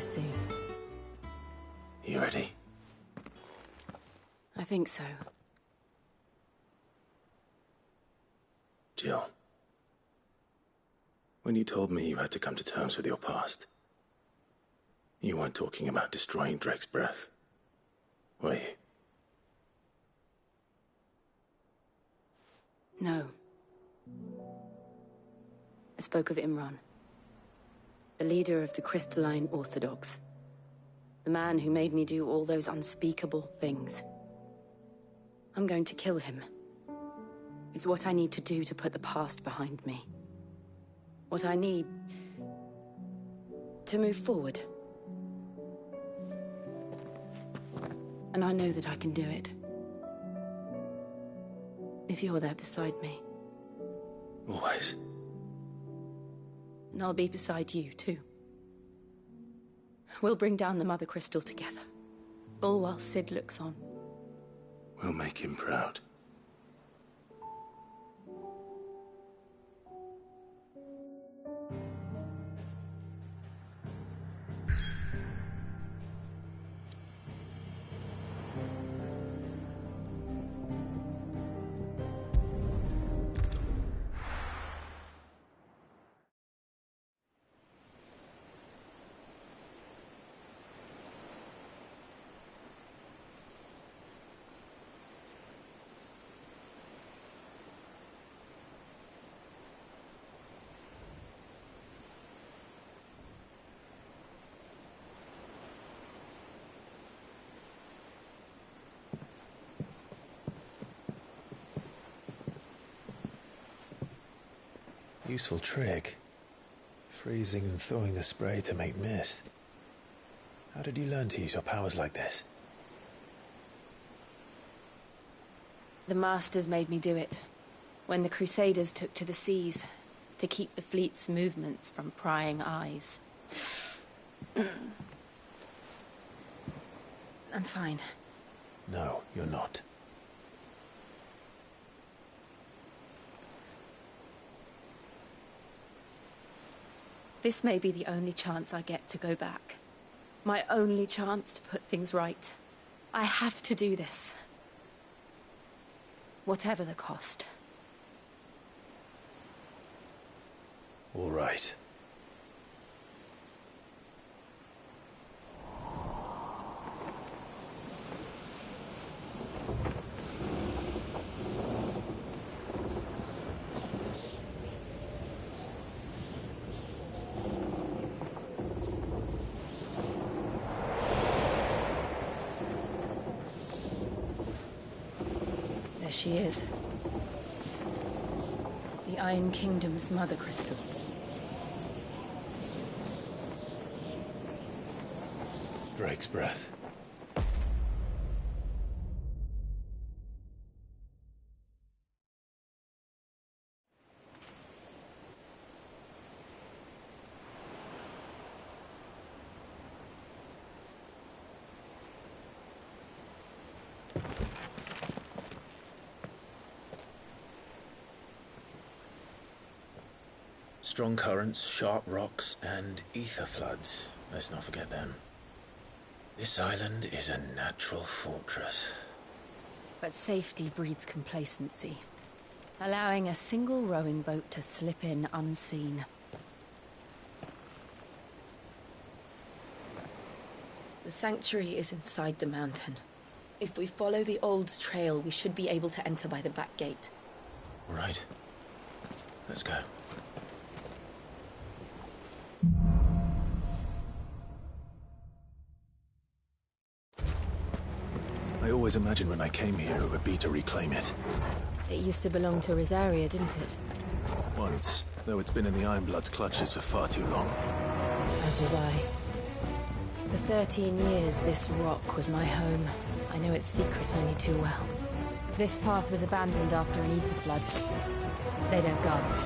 soon. You ready? I think so. Jill, when you told me you had to come to terms with your past, you weren't talking about destroying Drake's breath, were you? No. I spoke of Imran, the leader of the Crystalline Orthodox. The man who made me do all those unspeakable things. I'm going to kill him. It's what I need to do to put the past behind me. What I need to move forward. And I know that I can do it. If you're there beside me. Always. And I'll be beside you, too. We'll bring down the Mother Crystal together. All while Sid looks on. We'll make him proud. Useful trick. Freezing and thawing the spray to make mist. How did you learn to use your powers like this? The Masters made me do it. When the Crusaders took to the seas, to keep the fleet's movements from prying eyes. I'm fine. No, you're not. This may be the only chance I get to go back. My only chance to put things right. I have to do this. Whatever the cost. All right. She is. The Iron Kingdom's Mother Crystal. Drake's breath. Strong currents, sharp rocks, and ether floods. Let's not forget them. This island is a natural fortress. But safety breeds complacency. Allowing a single rowing boat to slip in unseen. The sanctuary is inside the mountain. If we follow the old trail, we should be able to enter by the back gate. Right. Let's go. I always imagined when I came here it would be to reclaim it. It used to belong to Rosaria, didn't it? Once, though it's been in the Ironblood's clutches for far too long. As was I. For 13 years, this rock was my home. I know its secret only too well. This path was abandoned after an ether flood. They don't guard it.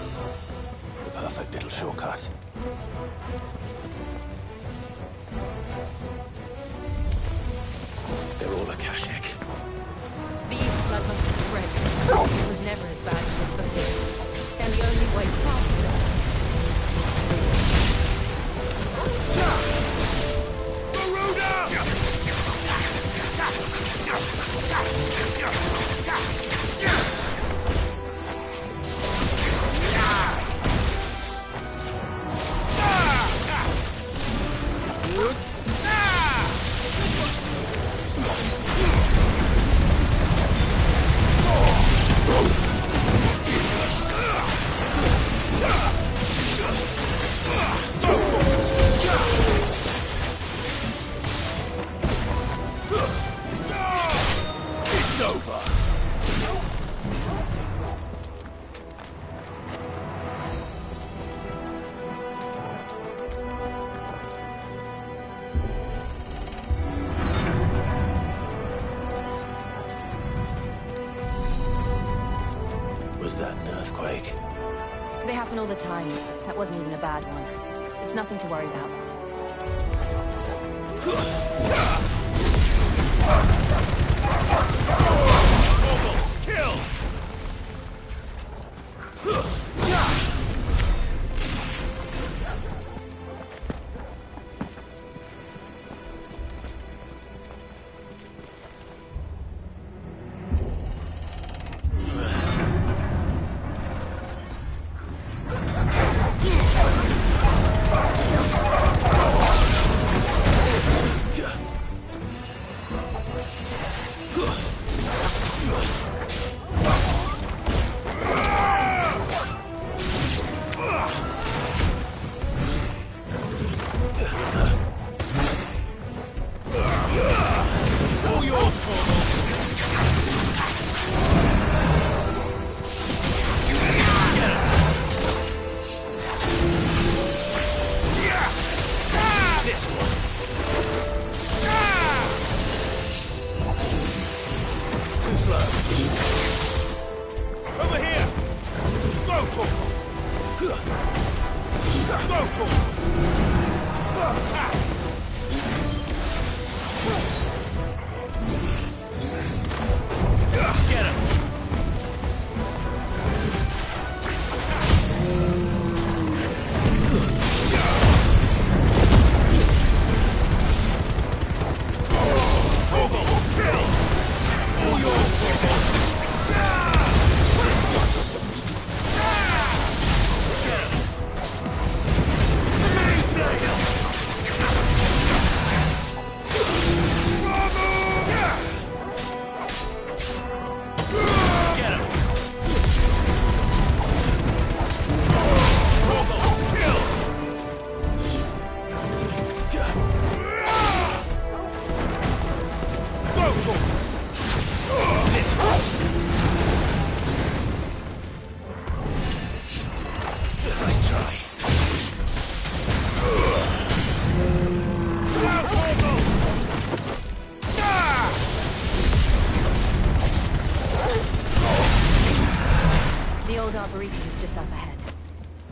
The perfect little shortcut. They're all Akashic. The ether flood must have spread. It was never as bad as this before. And the only way past it is through. It's over! Was that an earthquake? They happen all the time. That wasn't even a bad one. It's nothing to worry about. Kill!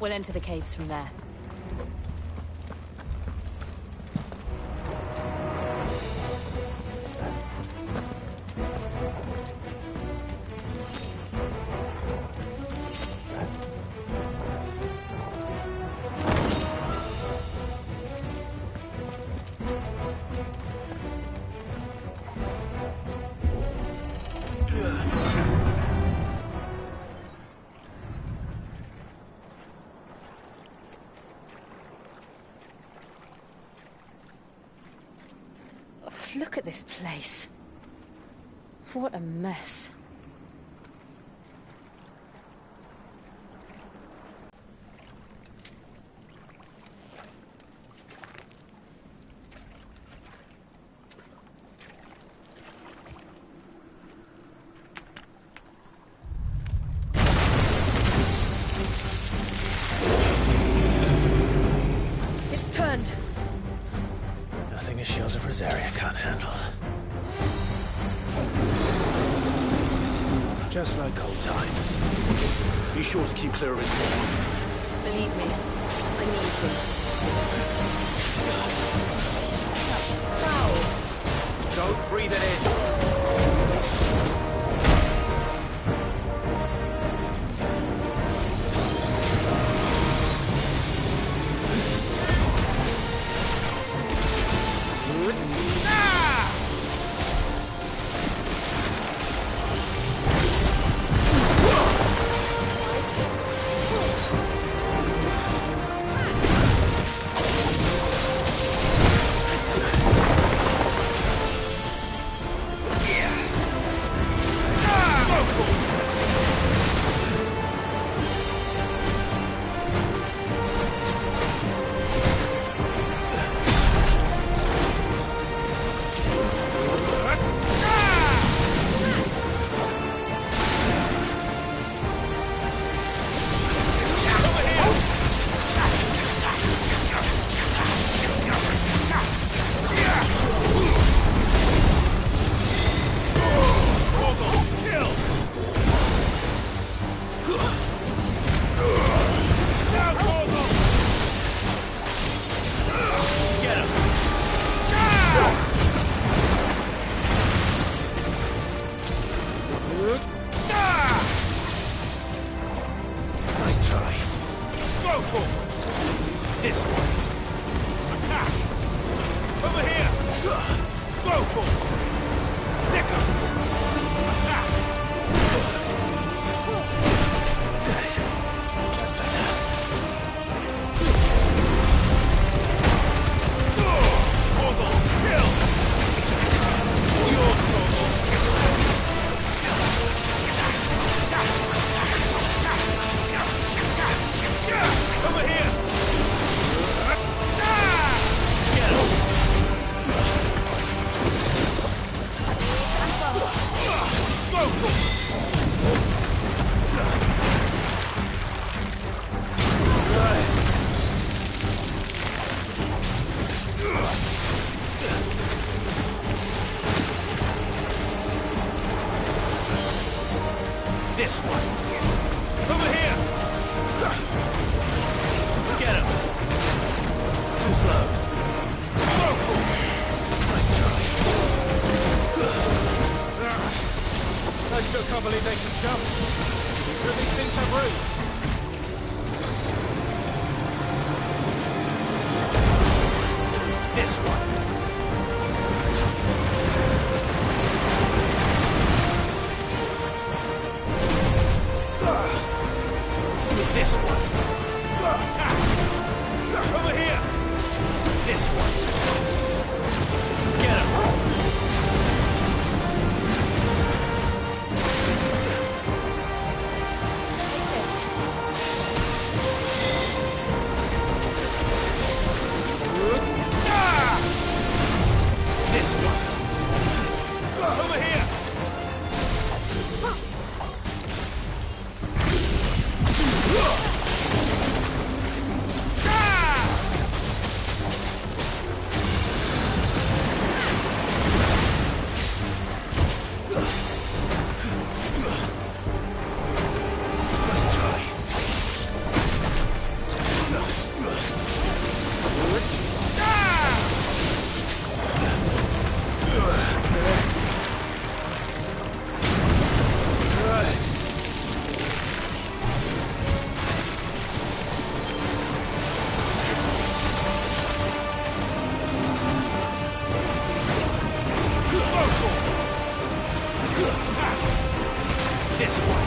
We'll enter the caves from there. Look at this place. What a mess. It's turned. Nothing a shield of Rosaria can't handle. Just like old times. Be sure to keep clear of his wall. Believe me, I need to. Foul. Don't breathe it in. This one. Over here! Get him! Too slow. Nice try. I still can't believe they can jump. Do these things have roots? This one. This one. Attack. Over here. This one. Get him. This one. Over here. This way.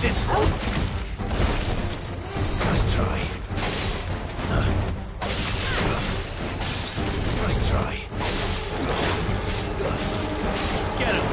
This one. Nice try. Nice try. Get him.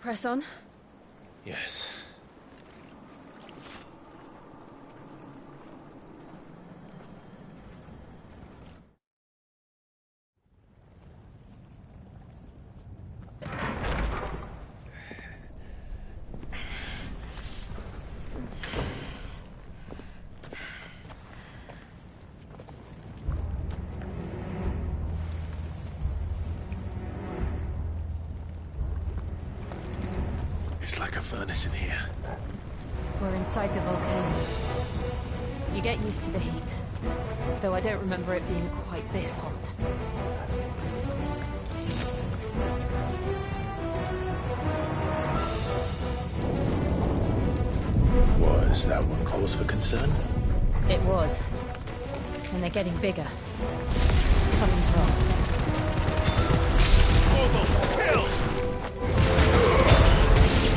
Press on. Yes. It's like a furnace in here. We're inside the volcano. You get used to the heat, though I don't remember it being quite this hot. Was that one cause for concern? It was. And they're getting bigger. Something's wrong. Kill!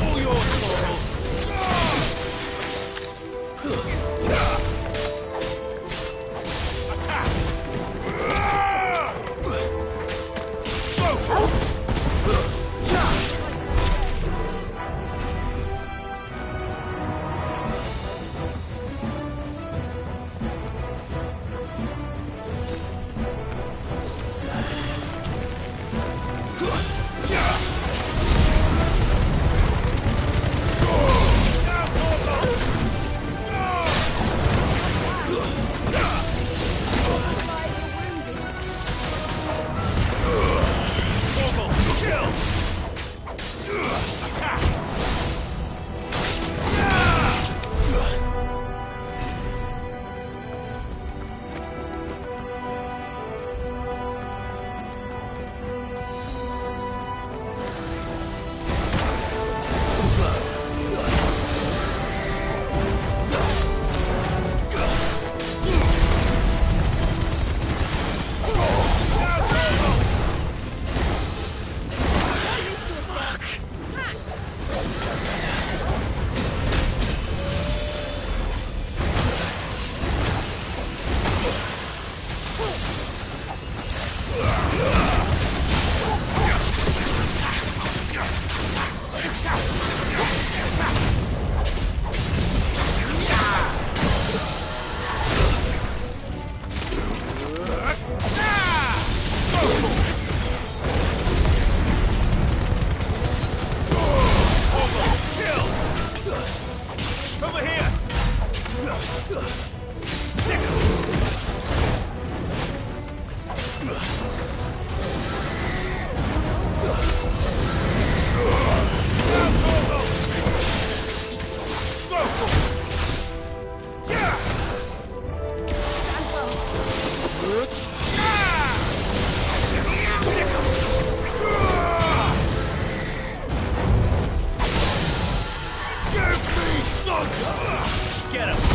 All yours, Mortal! Attack! get him!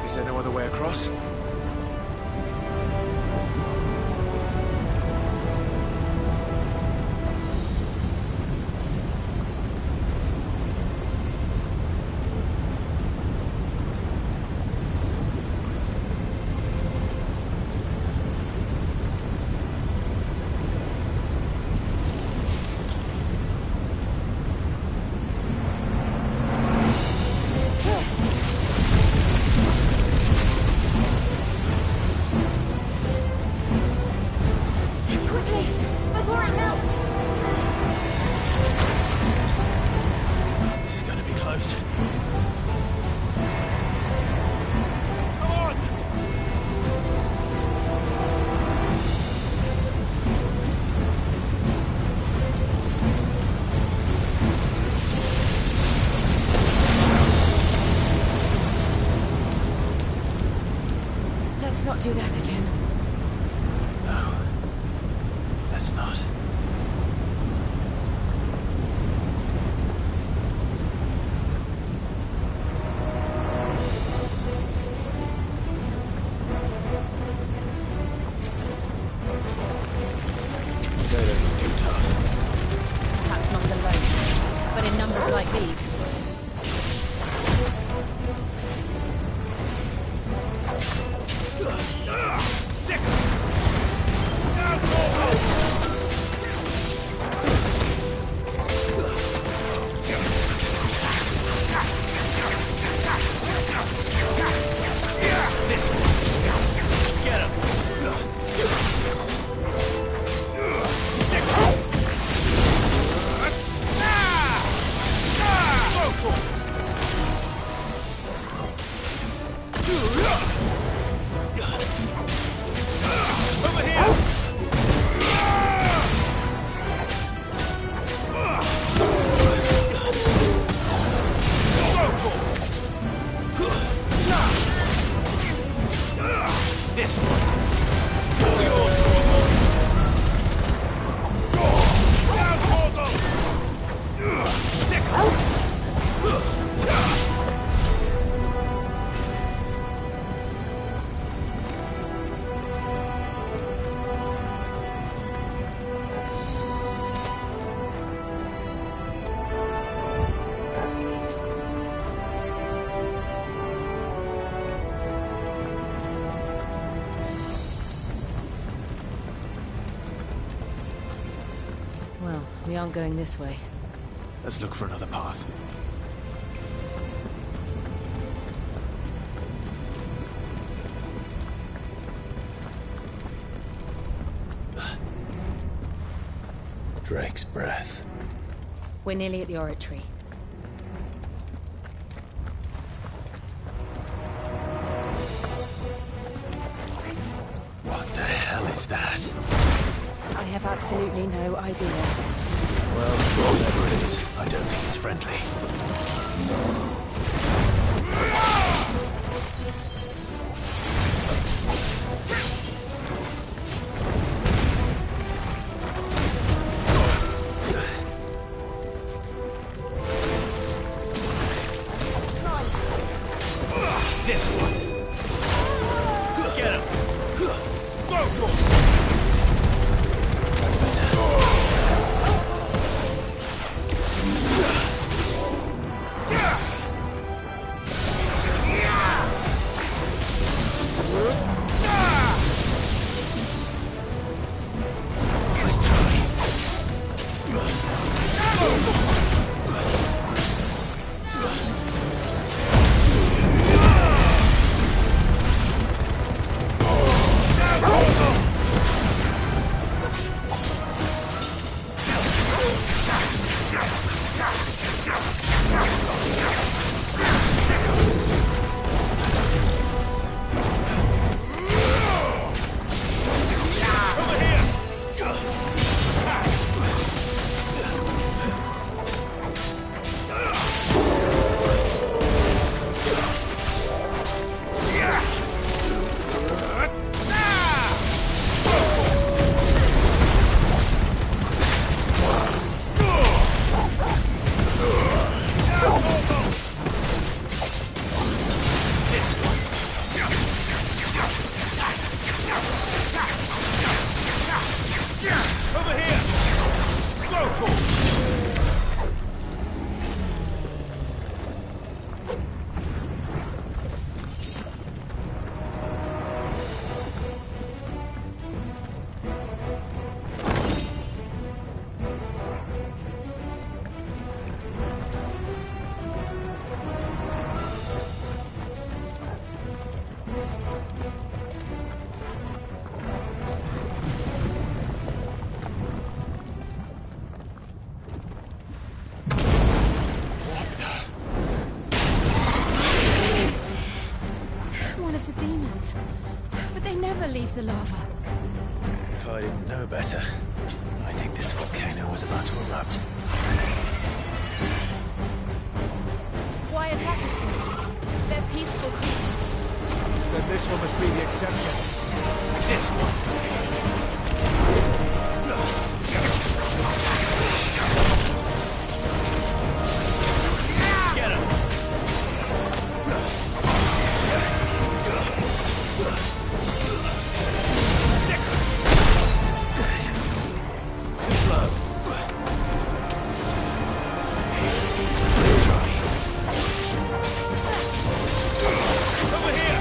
Is there no other way across? Not do that again. No. Let's not. They don't look too tough. Perhaps not alone, but in numbers like these. We aren't going this way. Let's look for another path. Drake's breath. We're nearly at the oratory. What the hell is that? I have absolutely no idea. Well, whatever it is, I don't think it's friendly. This one. Get him. Go, go. That's better. Nice try. Over here! Go, go! One of the demons. But they never leave the lava. If I didn't know better, I think this volcano was about to erupt. Why attack us then? They're peaceful creatures. Then this one must be the exception. This one. Get him! Too slow. Let's try. Over here!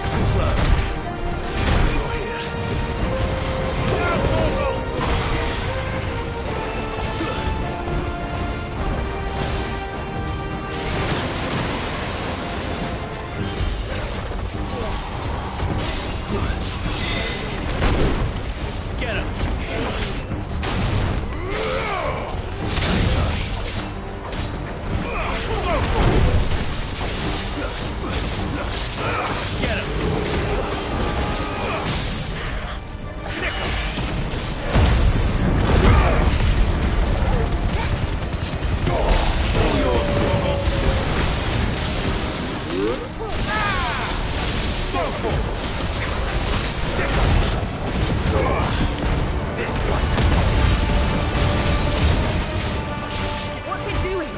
Too slow. You're here. Get him! Nice try. Get him! Sick him! What's it doing?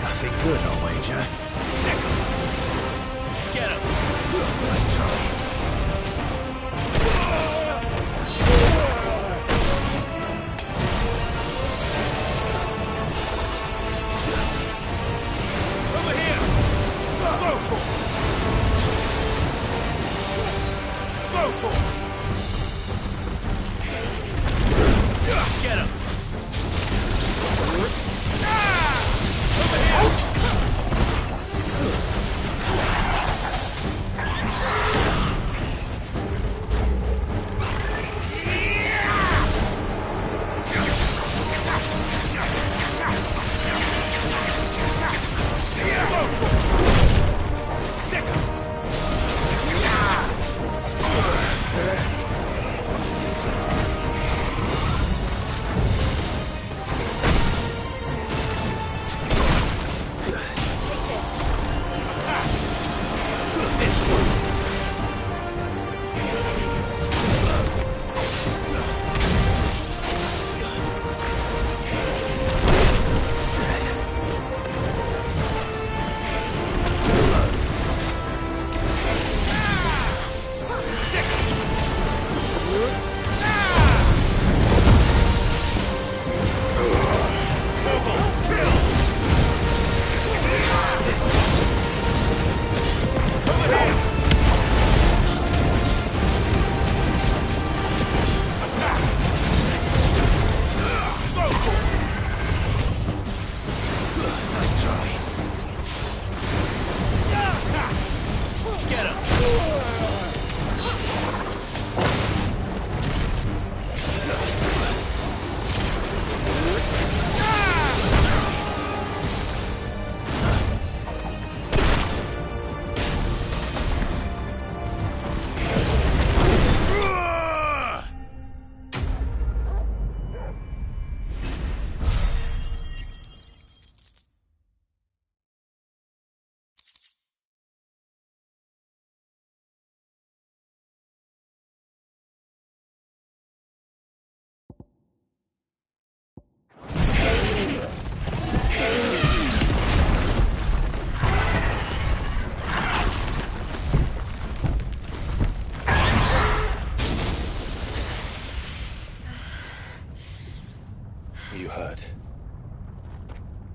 Nothing good, I'll wager. Get him! Nice try.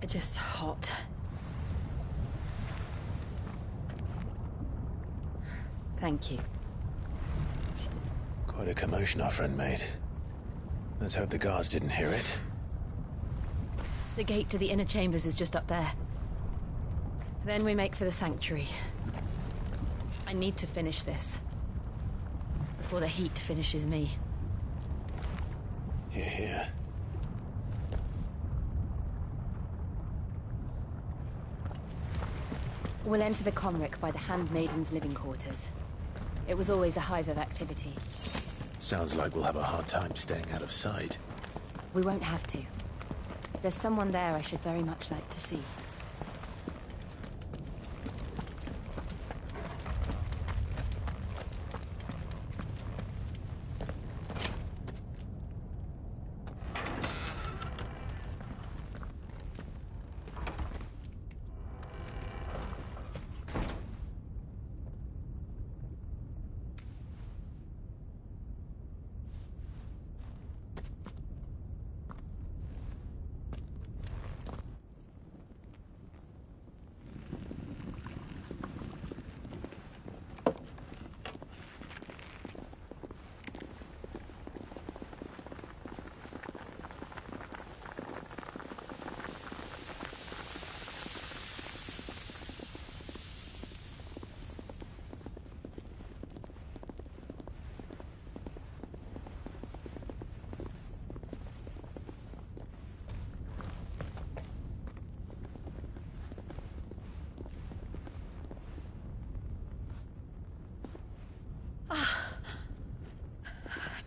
Just hot. Thank you. Quite a commotion our friend made. Let's hope the guards didn't hear it. The gate to the inner chambers is just up there. Then we make for the sanctuary. I need to finish this. Before the heat finishes me. Hear, hear. We'll enter the Comric by the Handmaiden's living quarters. It was always a hive of activity. Sounds like we'll have a hard time staying out of sight. We won't have to. There's someone there I should very much like to see.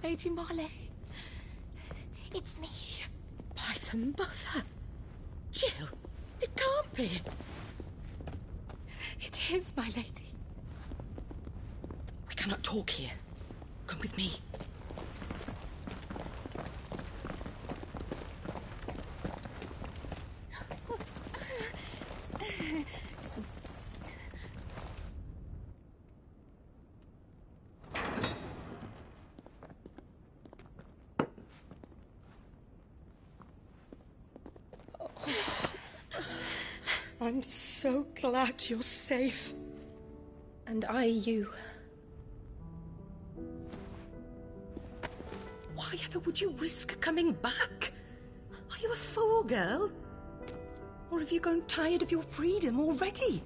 Lady Marley. It's me. By the mother. Jill, it can't be. It is, my lady. We cannot talk here. Come with me. I'm so glad you're safe. And I you. Why ever would you risk coming back? Are you a fool, girl? Or have you grown tired of your freedom already?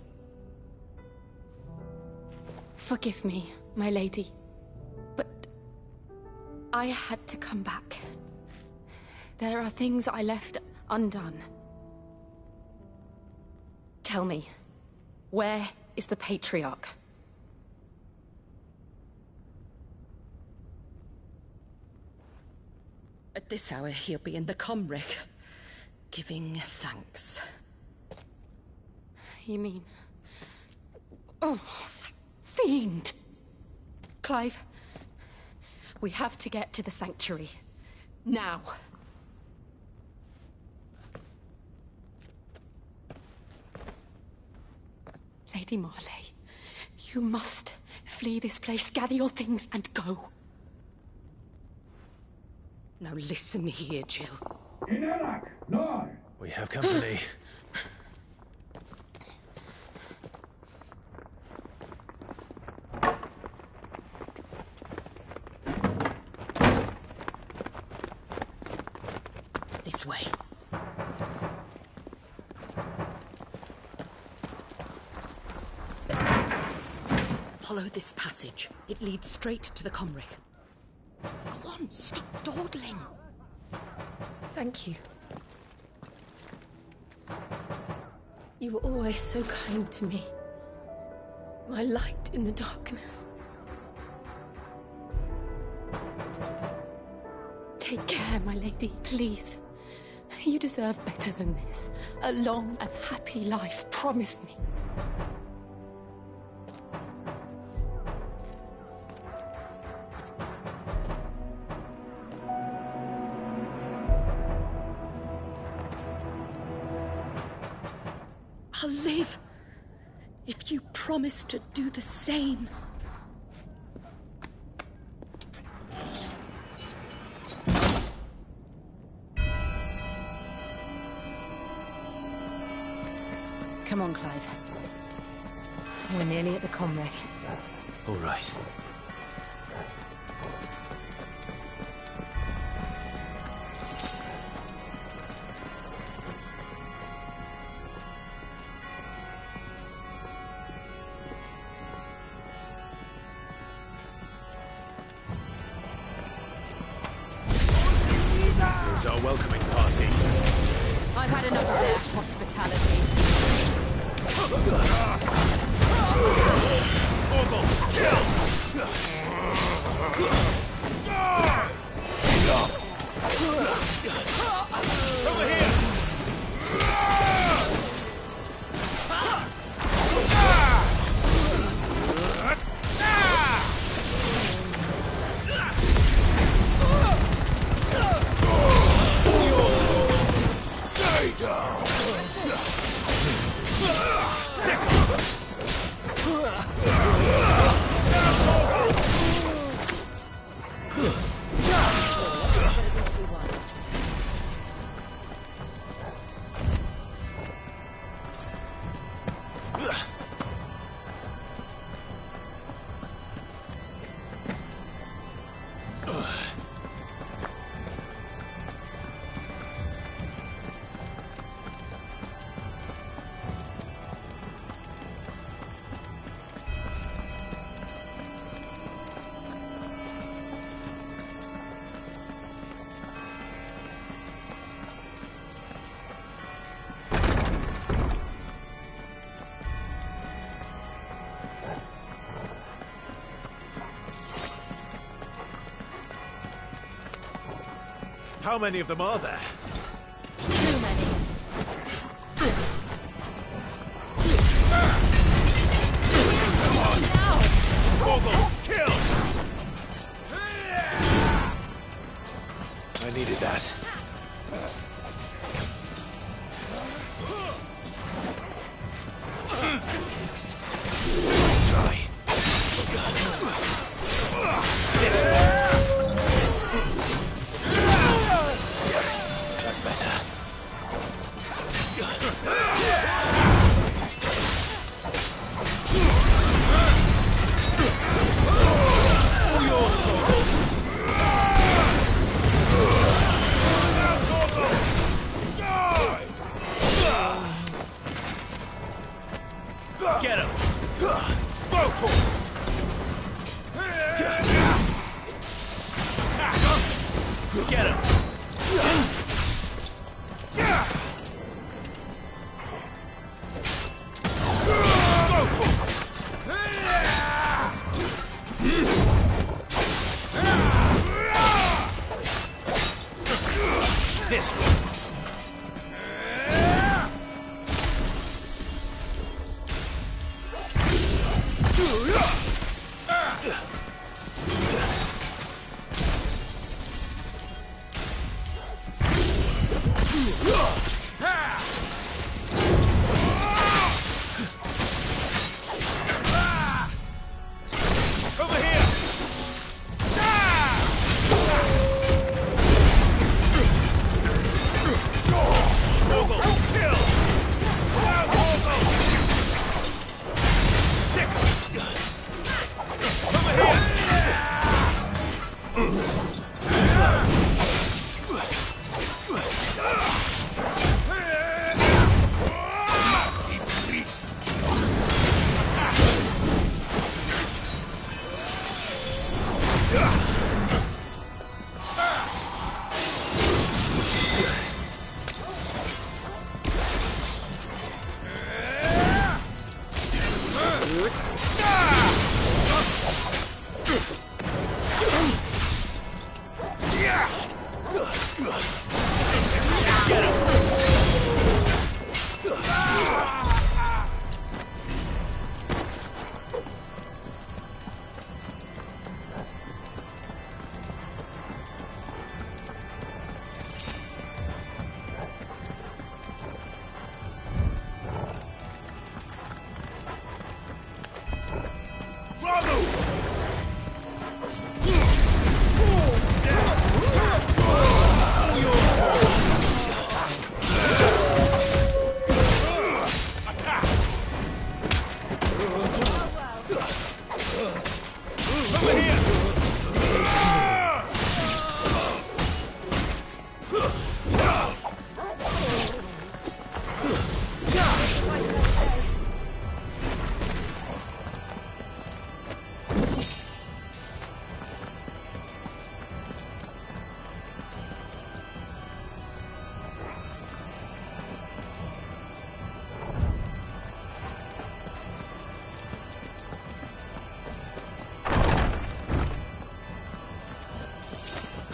Forgive me, my lady. But I had to come back. There are things I left undone. Tell me, where is the Patriarch? At this hour, he'll be in the Comric, giving thanks. You mean... Oh, that fiend! Clive, we have to get to the sanctuary. Now. Lady Marley, you must flee this place, gather your things, and go. Now listen here, Jill. We have company. This way. Follow this passage. It leads straight to the Comric. Go on, stop dawdling. Thank you. You were always so kind to me. My light in the darkness. Take care, my lady, please. You deserve better than this. A long and happy life, promise me. I'll live if you promise to do the same. Come on, Clive. We're nearly at the comwreck. All right. Here's our welcoming party. I've had enough of their hospitality. Over here! Stay down! How many of them are there? Too many. Orgel, kill! I needed that. Nice try. This one. That's better. Get him! Vocal! Get him! This one.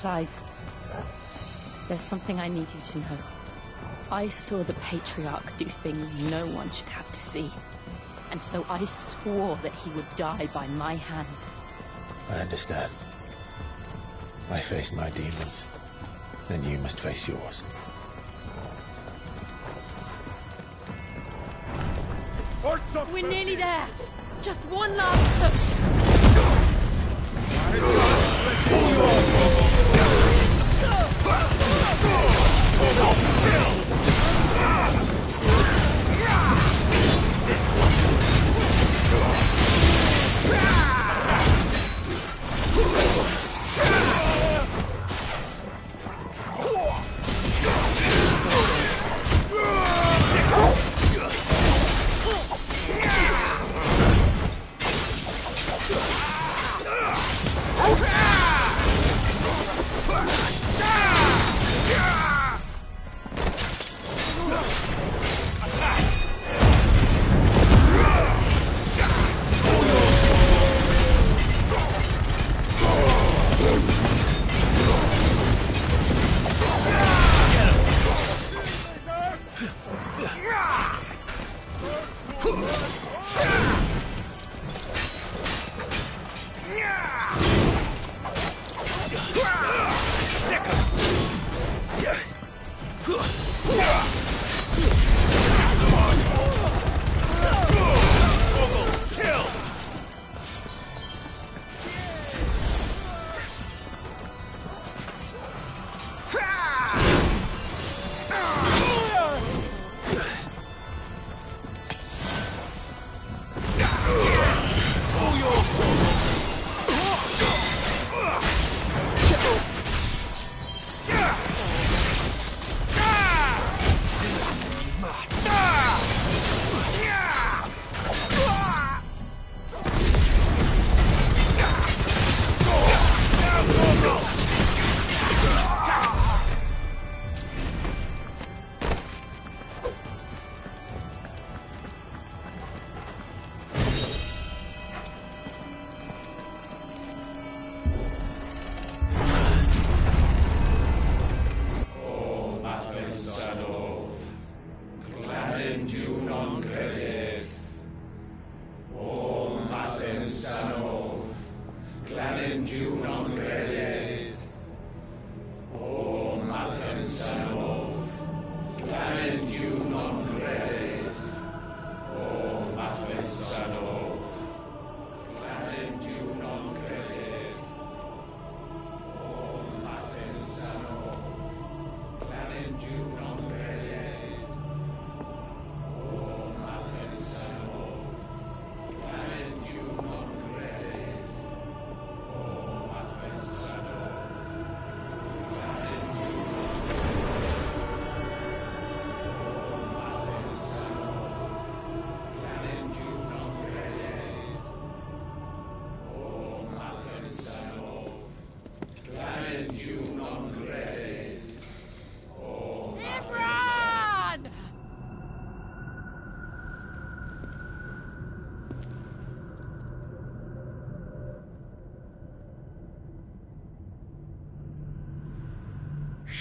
Clive, there's something I need you to know. I saw the Patriarch do things no one should have to see. And so I swore that he would die by my hand. I understand. I faced my demons. Then you must face yours. We're nearly there! Just one last push!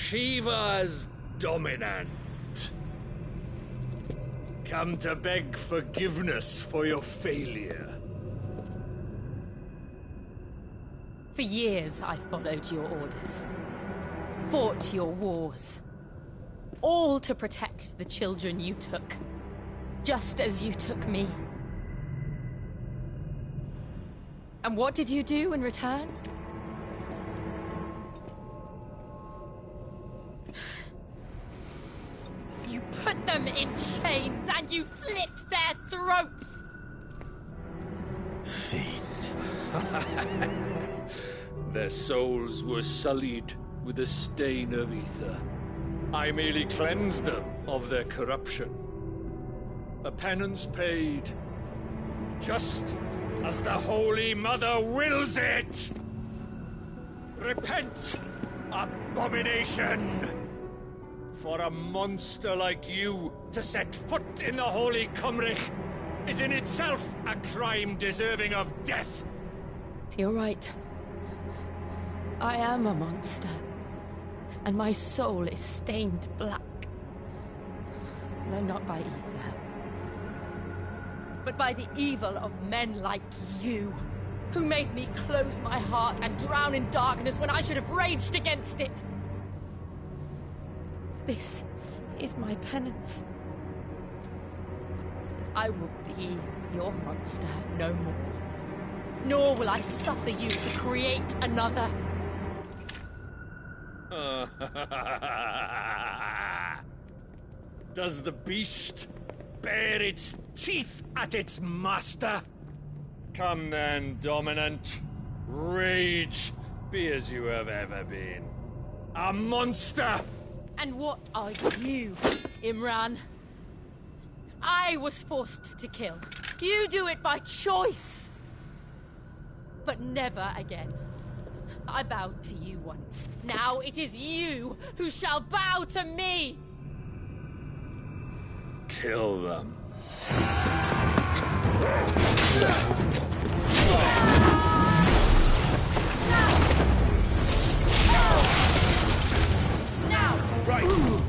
Shiva's dominant. Come to beg forgiveness for your failure. For years, I followed your orders. Fought your wars. All to protect the children you took. Just as you took me. And what did you do in return? You put them in chains and you slit their throats! Fiend. Their souls were sullied with a stain of ether. I merely cleansed them of their corruption. A penance paid, just as the Holy Mother wills it! Repent, abomination! For a monster like you to set foot in the Holy Cymric is in itself a crime deserving of death. You're right. I am a monster, and my soul is stained black. Though not by ether, but by the evil of men like you, who made me close my heart and drown in darkness when I should have raged against it. This is my penance. I will be your monster no more. Nor will I suffer you to create another. Does the beast bare its teeth at its master? Come then, Dominant. Rage, be as you have ever been. A monster! And what are you, Imran? I was forced to kill. You do it by choice. But never again. I bowed to you once. Now it is you who shall bow to me! Kill them. Now! Right!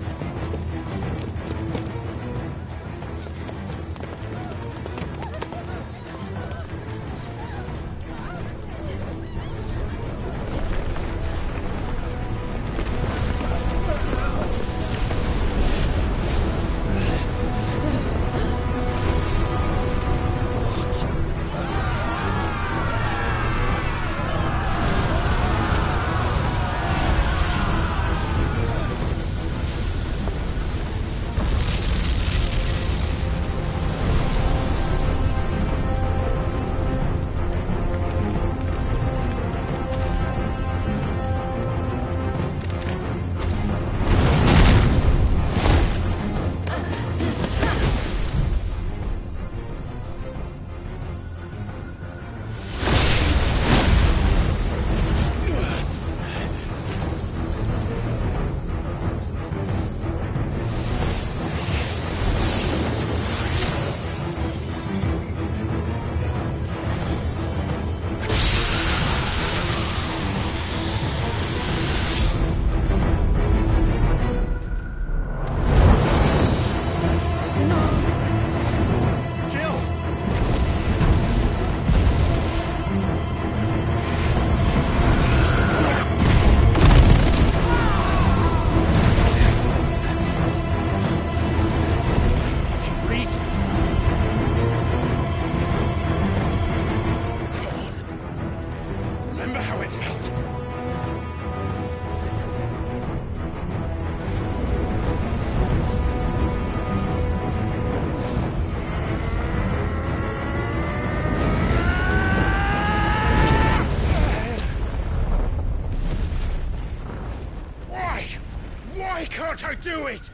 Why can't I do it?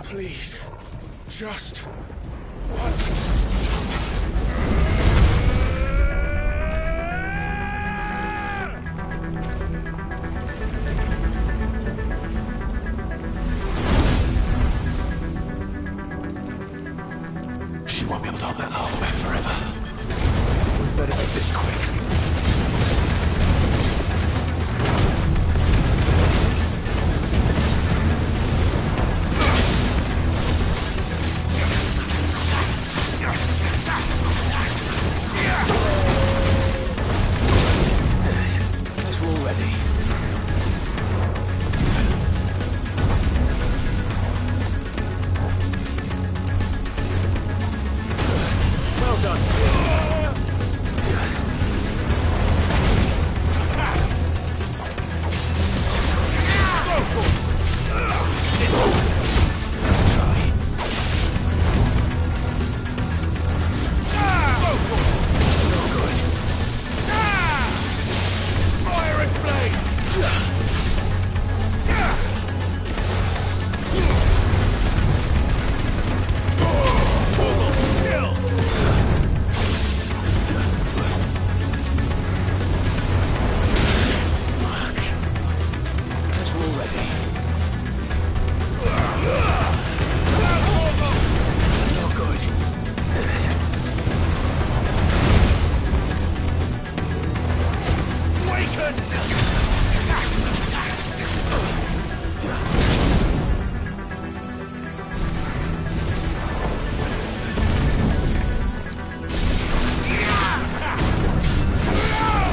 Please, just once.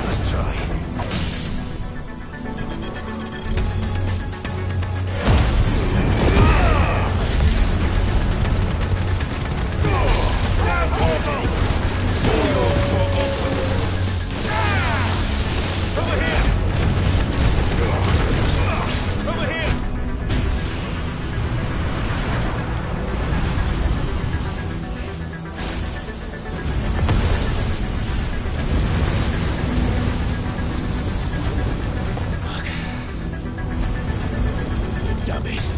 Let's try. Damn it.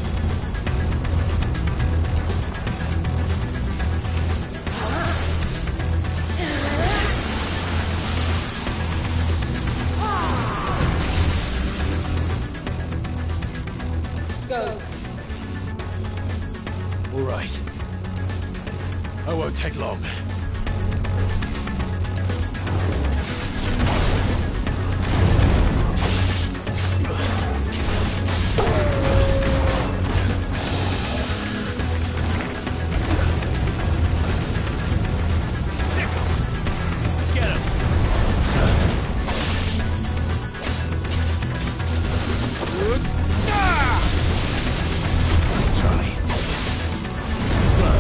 Go. All right. I won't take long. Get him! Let's try. Slow.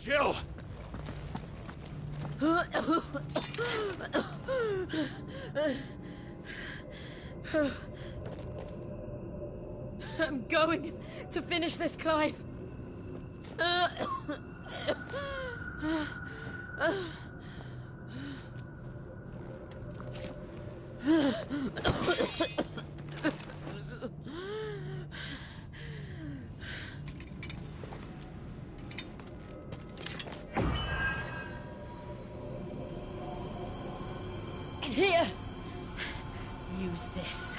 Jill! I'm going to finish this, Clive. Here. Use this.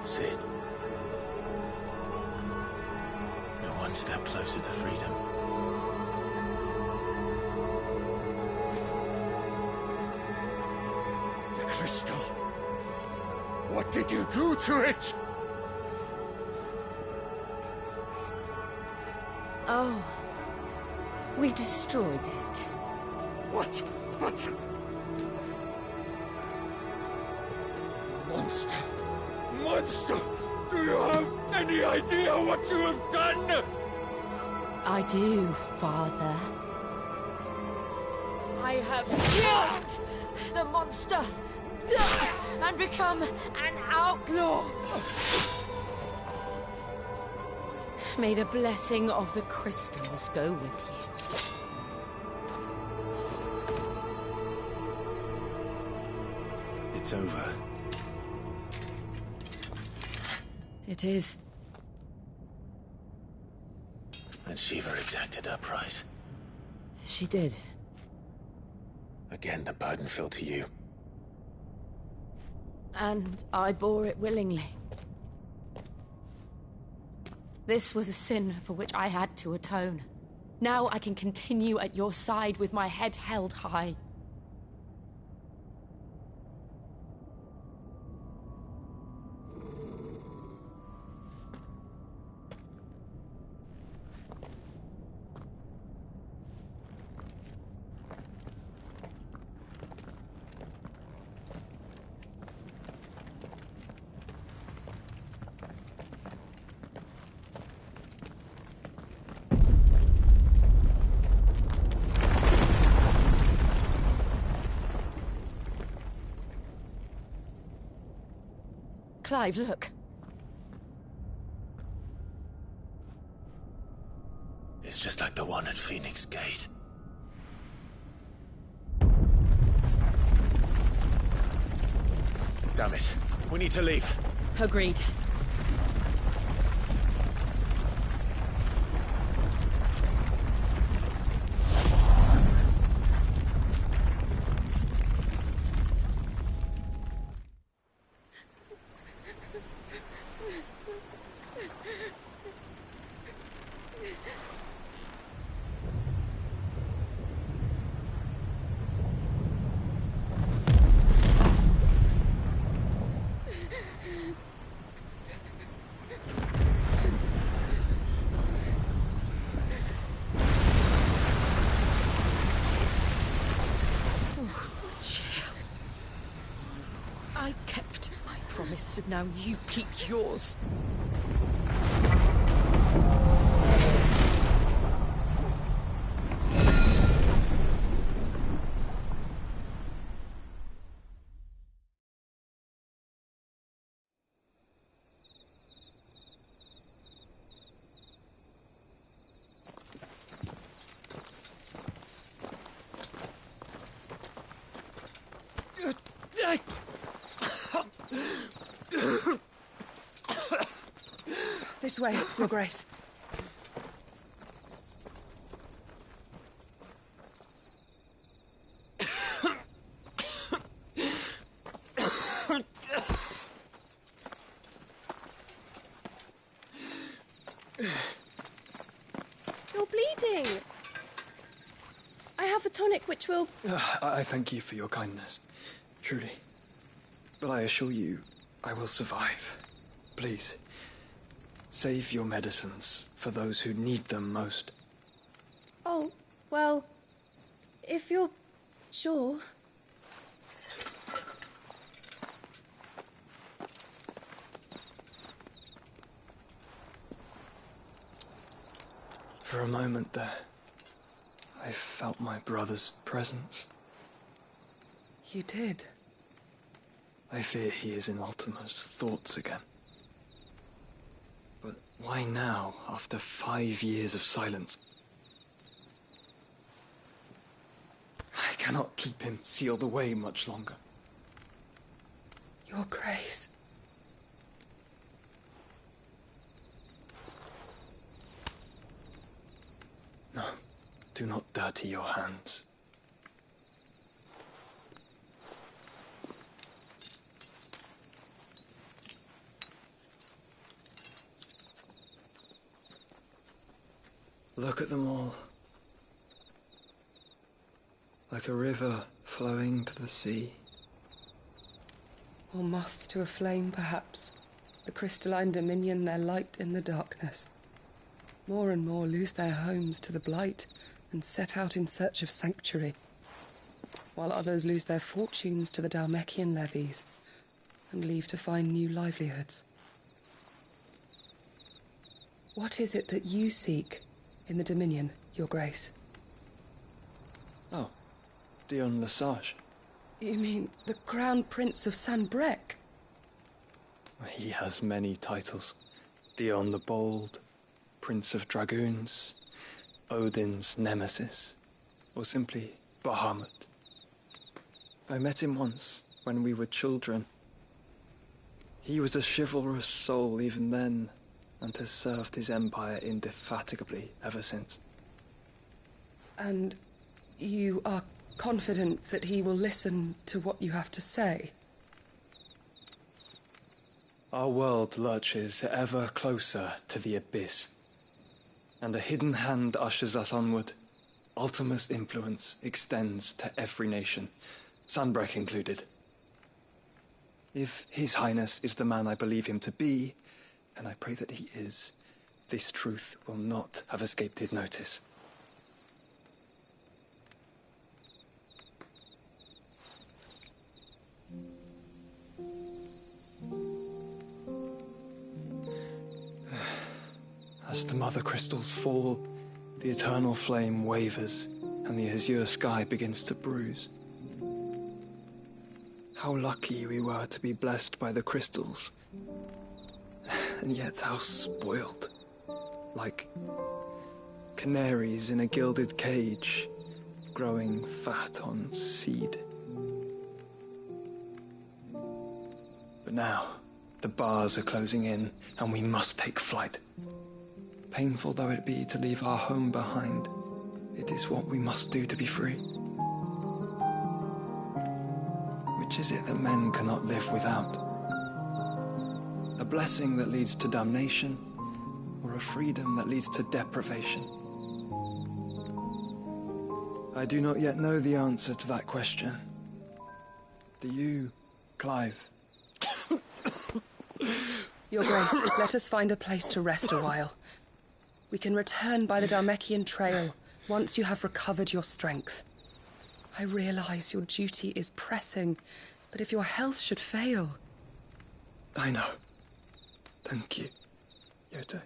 Sid. You're one step closer to freedom. The crystal. What did you do to it? Oh. We destroyed it. What? But... Monster! Monster! Do you have any idea what you have done? I do, Father. I have killed the monster and become an outlaw. May the blessing of the crystals go with you. It's over. It is. And Shiva exacted her price. She did. Again, the burden fell to you. And I bore it willingly. This was a sin for which I had to atone. Now I can continue at your side with my head held high. Clive, look. It's just like the one at Phoenix Gate. Damn it. We need to leave. Agreed. I kept my promise, and now you keep yours. This way, Your Grace. You're bleeding. I have a tonic which will... I thank you for your kindness, truly. But I assure you, I will survive. Please, save your medicines for those who need them most. Oh, well, if you're sure... For a moment there, I felt my brother's presence. You did? I fear he is in Ultima's thoughts again. But why now, after 5 years of silence? I cannot keep him sealed away much longer. Your Grace. No, do not dirty your hands. Look at them all. Like a river flowing to the sea. Or moths to a flame, perhaps. The crystalline dominion, their light in the darkness. More and more lose their homes to the blight and set out in search of sanctuary, while others lose their fortunes to the Dhalmekian levies and leave to find new livelihoods. What is it that you seek in the Dominion, Your Grace? Oh, Dion Lesage. You mean the Crown Prince of Sanbrec? He has many titles. Dion the Bold, Prince of Dragoons, Odin's Nemesis, or simply Bahamut. I met him once, when we were children. He was a chivalrous soul even then, and has served his empire indefatigably ever since. And you are confident that he will listen to what you have to say? Our world lurches ever closer to the abyss, and a hidden hand ushers us onward. Ultima's influence extends to every nation, Sanbrec included. If His Highness is the man I believe him to be, and I pray that he is, this truth will not have escaped his notice. As the mother crystals fall, the eternal flame wavers, and the azure sky begins to bruise. How lucky we were to be blessed by the crystals, and yet how spoiled. Like canaries in a gilded cage, growing fat on seed. But now, the bars are closing in, and we must take flight. Painful though it be to leave our home behind, it is what we must do to be free. Which is it that men cannot live without? A blessing that leads to damnation, or a freedom that leads to deprivation? I do not yet know the answer to that question. Do you, Clive? Your Grace, let us find a place to rest a while. We can return by the Dhalmekian trail once you have recovered your strength. I realize your duty is pressing, but if your health should fail... I know. Thank you, Yote.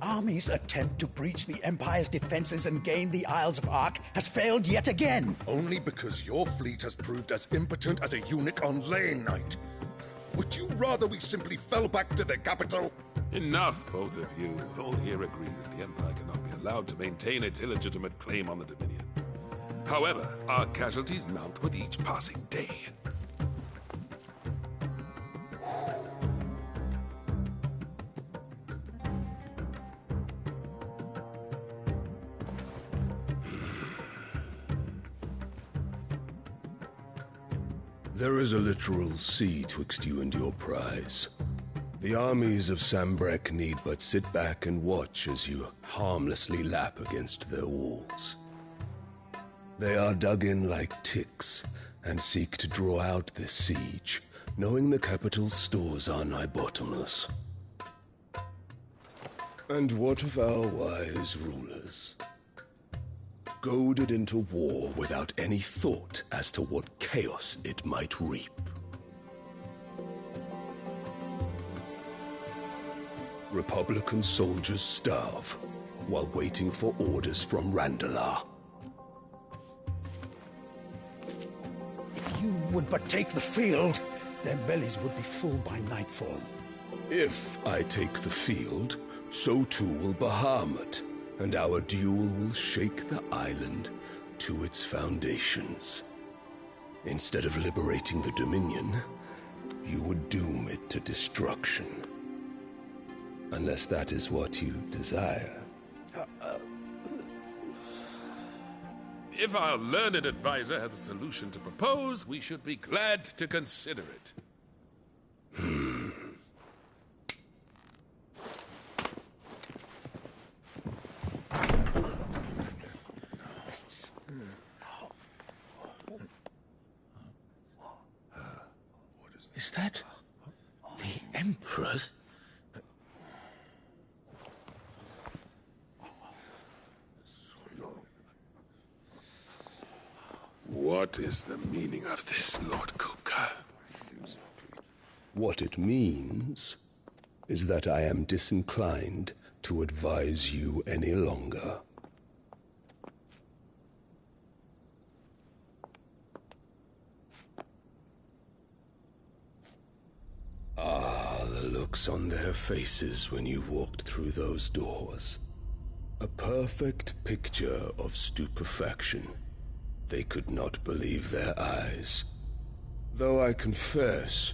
army's attempt to breach the Empire's defenses and gain the Isles of Ark has failed yet again. Only because your fleet has proved as impotent as a eunuch on Lane Night. Would you rather we simply fell back to the capital? Enough, both of you. All here agree that the Empire cannot be allowed to maintain its illegitimate claim on the Dominion. However, our casualties mount with each passing day. There is a literal sea twixt you and your prize. The armies of Sambrek need but sit back and watch as you harmlessly lap against their walls. They are dug in like ticks and seek to draw out this siege, knowing the capital's stores are nigh bottomless. And what of our wise rulers? Goaded into war without any thought as to what chaos it might reap. Republican soldiers starve while waiting for orders from Randalar. If you would but take the field, their bellies would be full by nightfall. If I take the field, so too will Bahamut, and our duel will shake the island to its foundations. Instead of liberating the Dominion, you would doom it to destruction. Unless that is what you desire. If our learned advisor has a solution to propose, we should be glad to consider it. Is that the Emperor's? What is the meaning of this, Lord Kupka? What it means is that I am disinclined to advise you any longer. Ah, the looks on their faces when you walked through those doors. A perfect picture of stupefaction. They could not believe their eyes. Though I confess,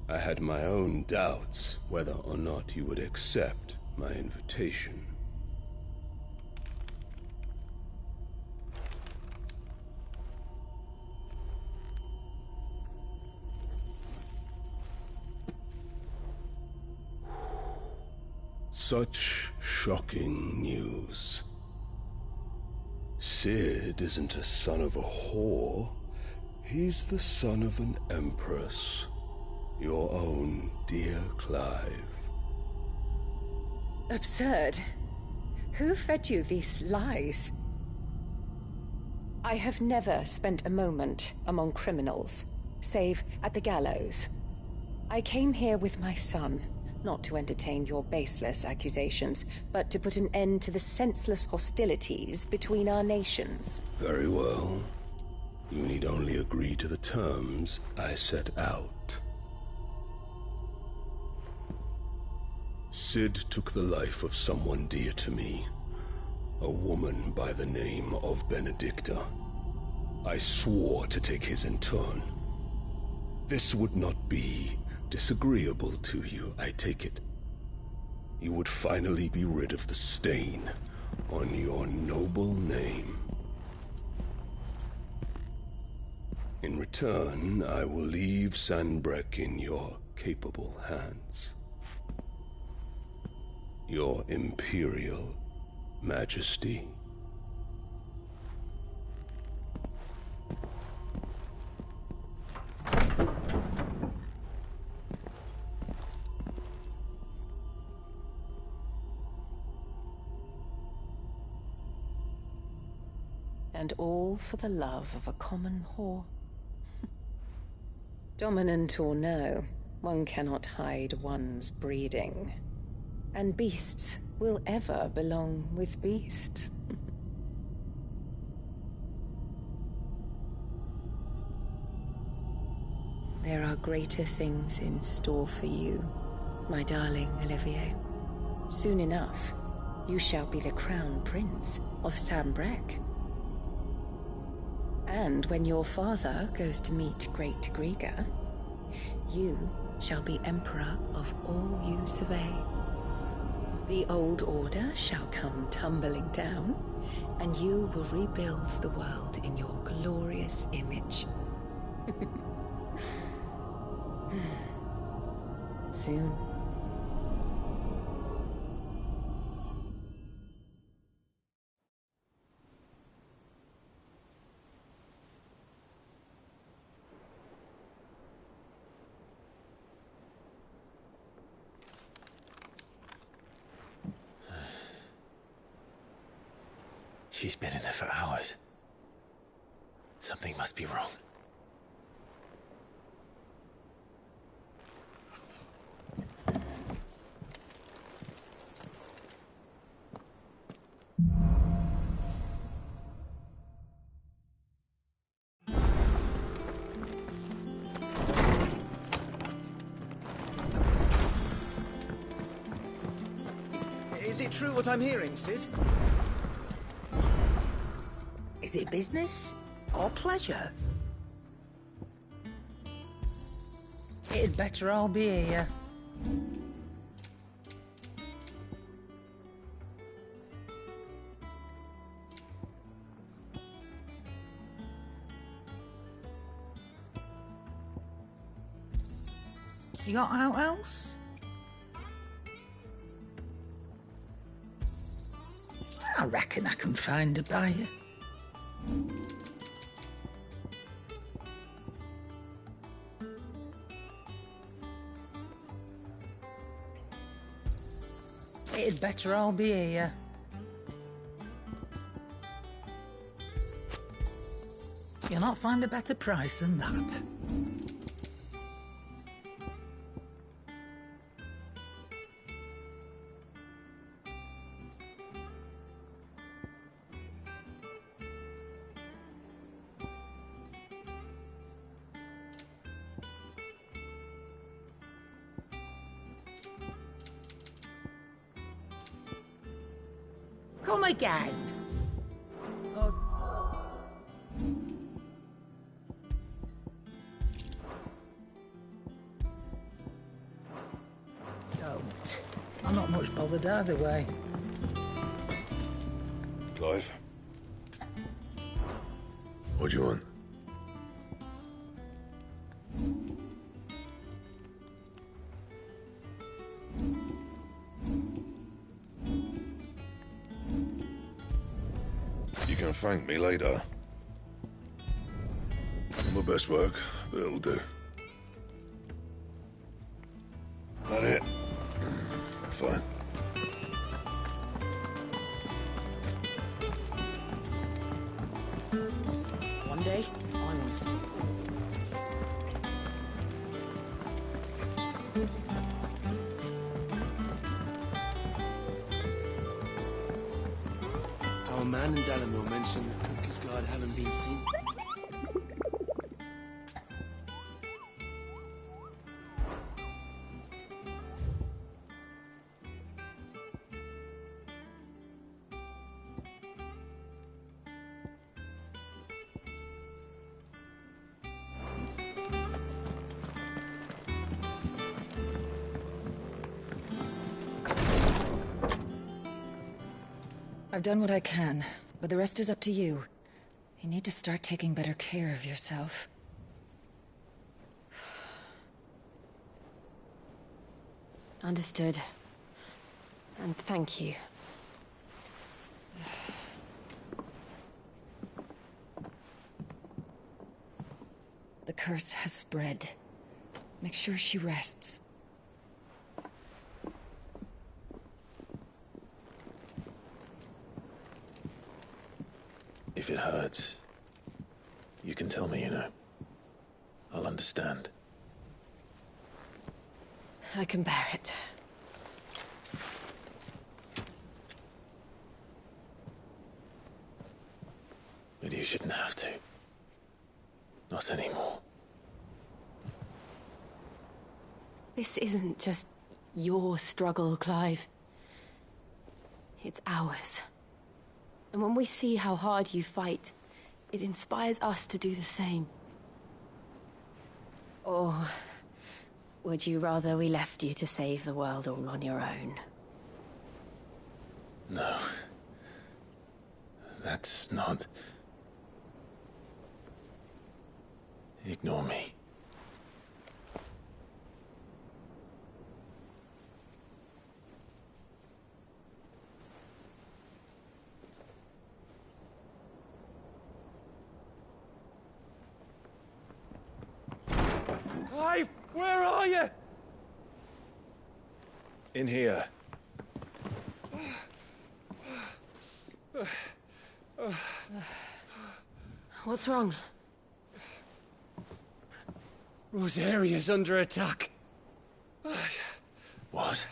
I had my own doubts whether or not you would accept my invitation. Such shocking news. Sid isn't a son of a whore. He's the son of an empress. Your own dear Clive. Absurd. Who fed you these lies? I have never spent a moment among criminals, save at the gallows. I came here with my son, not to entertain your baseless accusations, but to put an end to the senseless hostilities between our nations. Very well. You need only agree to the terms I set out. Sid took the life of someone dear to me, a woman by the name of Benedicta. I swore to take his in turn. This would not be disagreeable to you, I take it. You would finally be rid of the stain on your noble name. In return, I will leave Sanbreque in your capable hands. Your Imperial Majesty. And all for the love of a common whore. Dominant or no, one cannot hide one's breeding. And beasts will ever belong with beasts. There are greater things in store for you, my darling Olivier. Soon enough, you shall be the crown prince of Sambrec. And when your father goes to meet Great Grieger, you shall be emperor of all you survey. The old order shall come tumbling down, and you will rebuild the world in your glorious image. Soon. She's been in there for hours. Something must be wrong. Is it true what I'm hearing, Sid? Is it business or pleasure? It'd better all be here. You got out else? I reckon I can find a buyer. It'd better all be here. You'll not find a better price than that. Come again. Don't. I'm not much bothered either way. Clive? What do you want? You can thank me later. Not my best work, but it'll do. That it? Fine. One day, I will see. Our man in Dalamore mentioned that Cooper's guard haven't been seen. I've done what I can, but the rest is up to you. You need to start taking better care of yourself. Understood. And thank you. The curse has spread. Make sure she rests. If it hurts, you can tell me, you know. I'll understand. I can bear it. But you shouldn't have to. Not anymore. This isn't just your struggle, Clive. It's ours. And when we see how hard you fight, it inspires us to do the same. Or would you rather we left you to save the world all on your own? No. That's not... Ignore me. Clive, where are you? In here. What's wrong? Rosaria's under attack. What?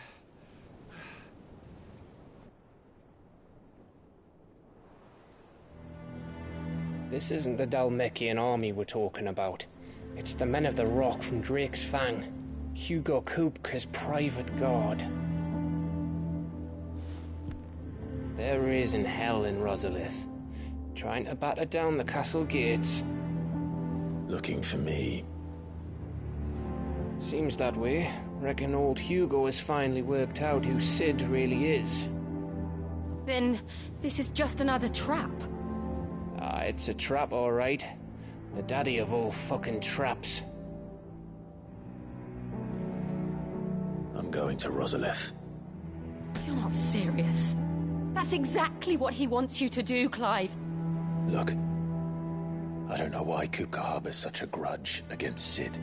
This isn't the Dalmekian army we're talking about. It's the men of the Rock from Drake's Fang. Hugo Kupka's private guard. There is in hell in Rosalith, trying to batter down the castle gates. Looking for me? Seems that way. Reckon old Hugo has finally worked out who Sid really is. Then this is just another trap. Ah, it's a trap, all right. The daddy of all fucking traps. I'm going to Rosalith. You're not serious. That's exactly what he wants you to do, Clive. Look, I don't know why Kupka harbors such a grudge against Sid.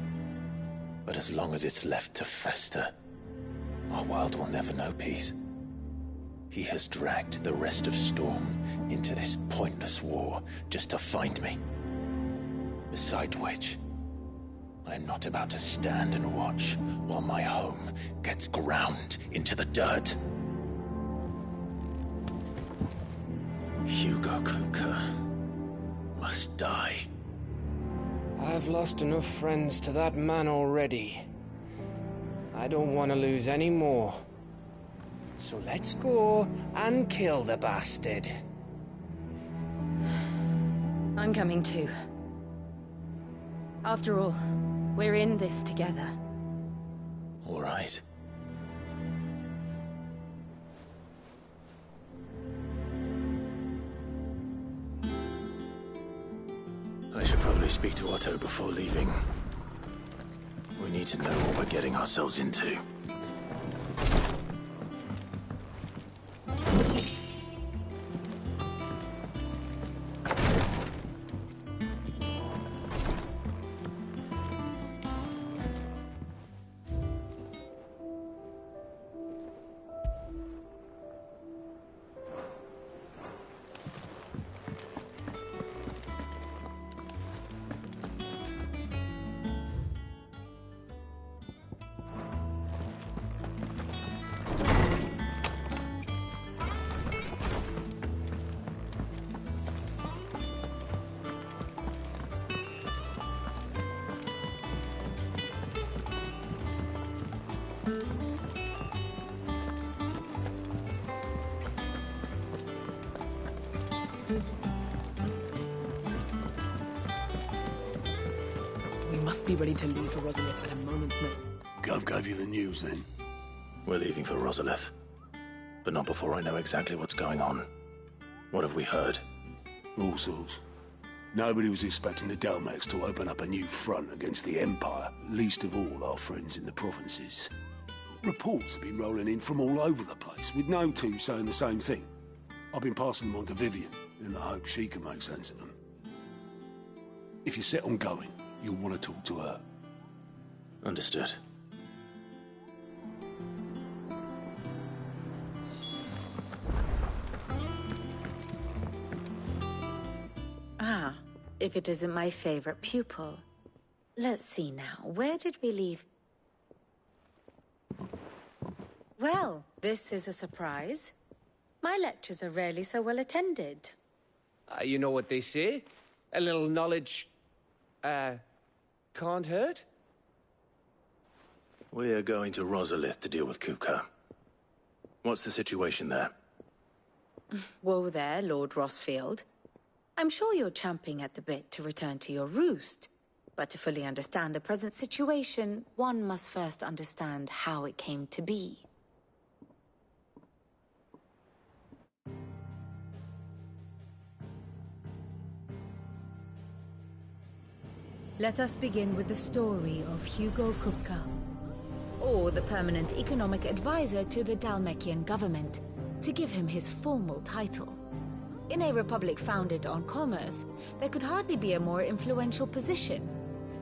But as long as it's left to fester, our world will never know peace. He has dragged the rest of Storm into this pointless war just to find me. Besides which, I am not about to stand and watch while my home gets ground into the dirt. Hugo Kupka must die. I've lost enough friends to that man already. I don't want to lose any more. So let's go and kill the bastard. I'm coming too. After all, we're in this together. All right. I should probably speak to Otto before leaving. We need to know what we're getting ourselves into. We must be ready to leave for Rosalith at a moment's notice. Gov gave you the news then? We're leaving for Rosalith. But not before I know exactly what's going on. What have we heard? All sorts. Nobody was expecting the Dalmeks to open up a new front against the Empire, least of all our friends in the provinces. Reports have been rolling in from all over the place, with no two saying the same thing. I've been passing them on to Vivian, in the hope she can make sense of them. If you're set on going, you'll want to talk to her. Understood. Ah, if it isn't my favorite pupil. Let's see now, where did we leave? Well, this is a surprise. My lectures are rarely so well attended. You know what they say? A little knowledge, can't hurt? We're going to Rosalith to deal with Kupka. What's the situation there? Whoa there, Lord Rossfield. I'm sure you're champing at the bit to return to your roost. But to fully understand the present situation, one must first understand how it came to be. Let us begin with the story of Hugo Kupka, or the permanent economic advisor to the Dhalmekian government, to give him his formal title. In a republic founded on commerce, there could hardly be a more influential position.